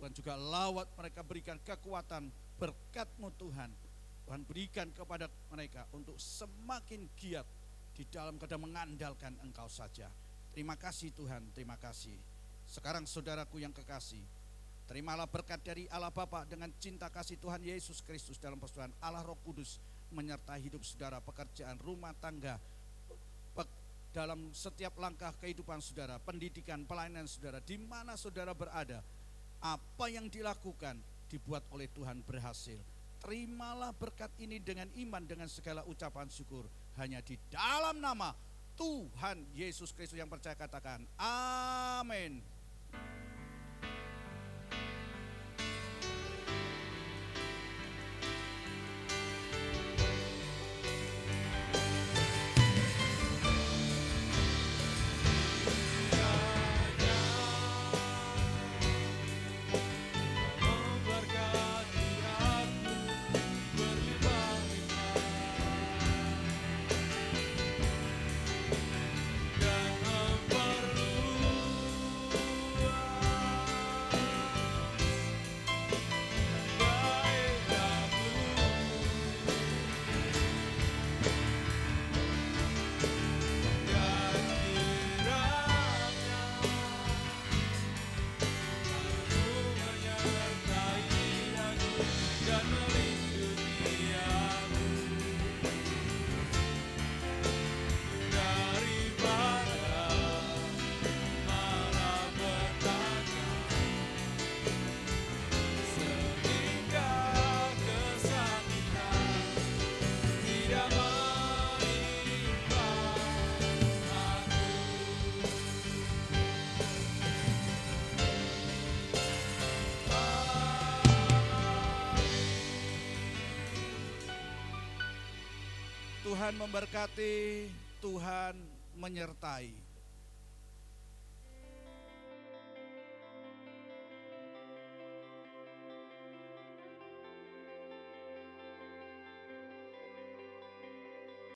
Tuhan juga lawat mereka, berikan kekuatan, berkat-Mu Tuhan. Tuhan berikan kepada mereka untuk semakin giat di dalam keadaan mengandalkan Engkau saja. Terima kasih Tuhan, terima kasih. Sekarang saudaraku yang kekasih, terimalah berkat dari Allah Bapa dengan cinta kasih Tuhan Yesus Kristus dalam persekutuan Allah Roh Kudus menyertai hidup saudara, pekerjaan, rumah tangga, dalam setiap langkah kehidupan saudara, pendidikan, pelayanan saudara, di mana saudara berada, apa yang dilakukan dibuat oleh Tuhan berhasil. Terimalah berkat ini dengan iman, dengan segala ucapan syukur. Hanya di dalam nama Tuhan Yesus Kristus yang percaya katakan amin. Memberkati aku berlimpah-limpah dan melindungi aku daripada malapetaka, sehingga kesakitan tidak menimpa aku. Tuhan memberkati, Tuhan menyertai.